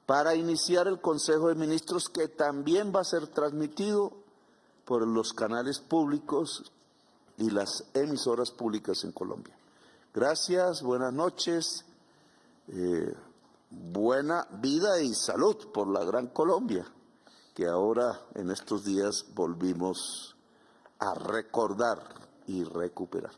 para iniciar el Consejo de Ministros, que también va a ser transmitido por los canales públicos y las emisoras públicas en Colombia. Gracias, buenas noches, buena vida y salud por la gran Colombia, que ahora en estos días volvimos a recordar y recuperar.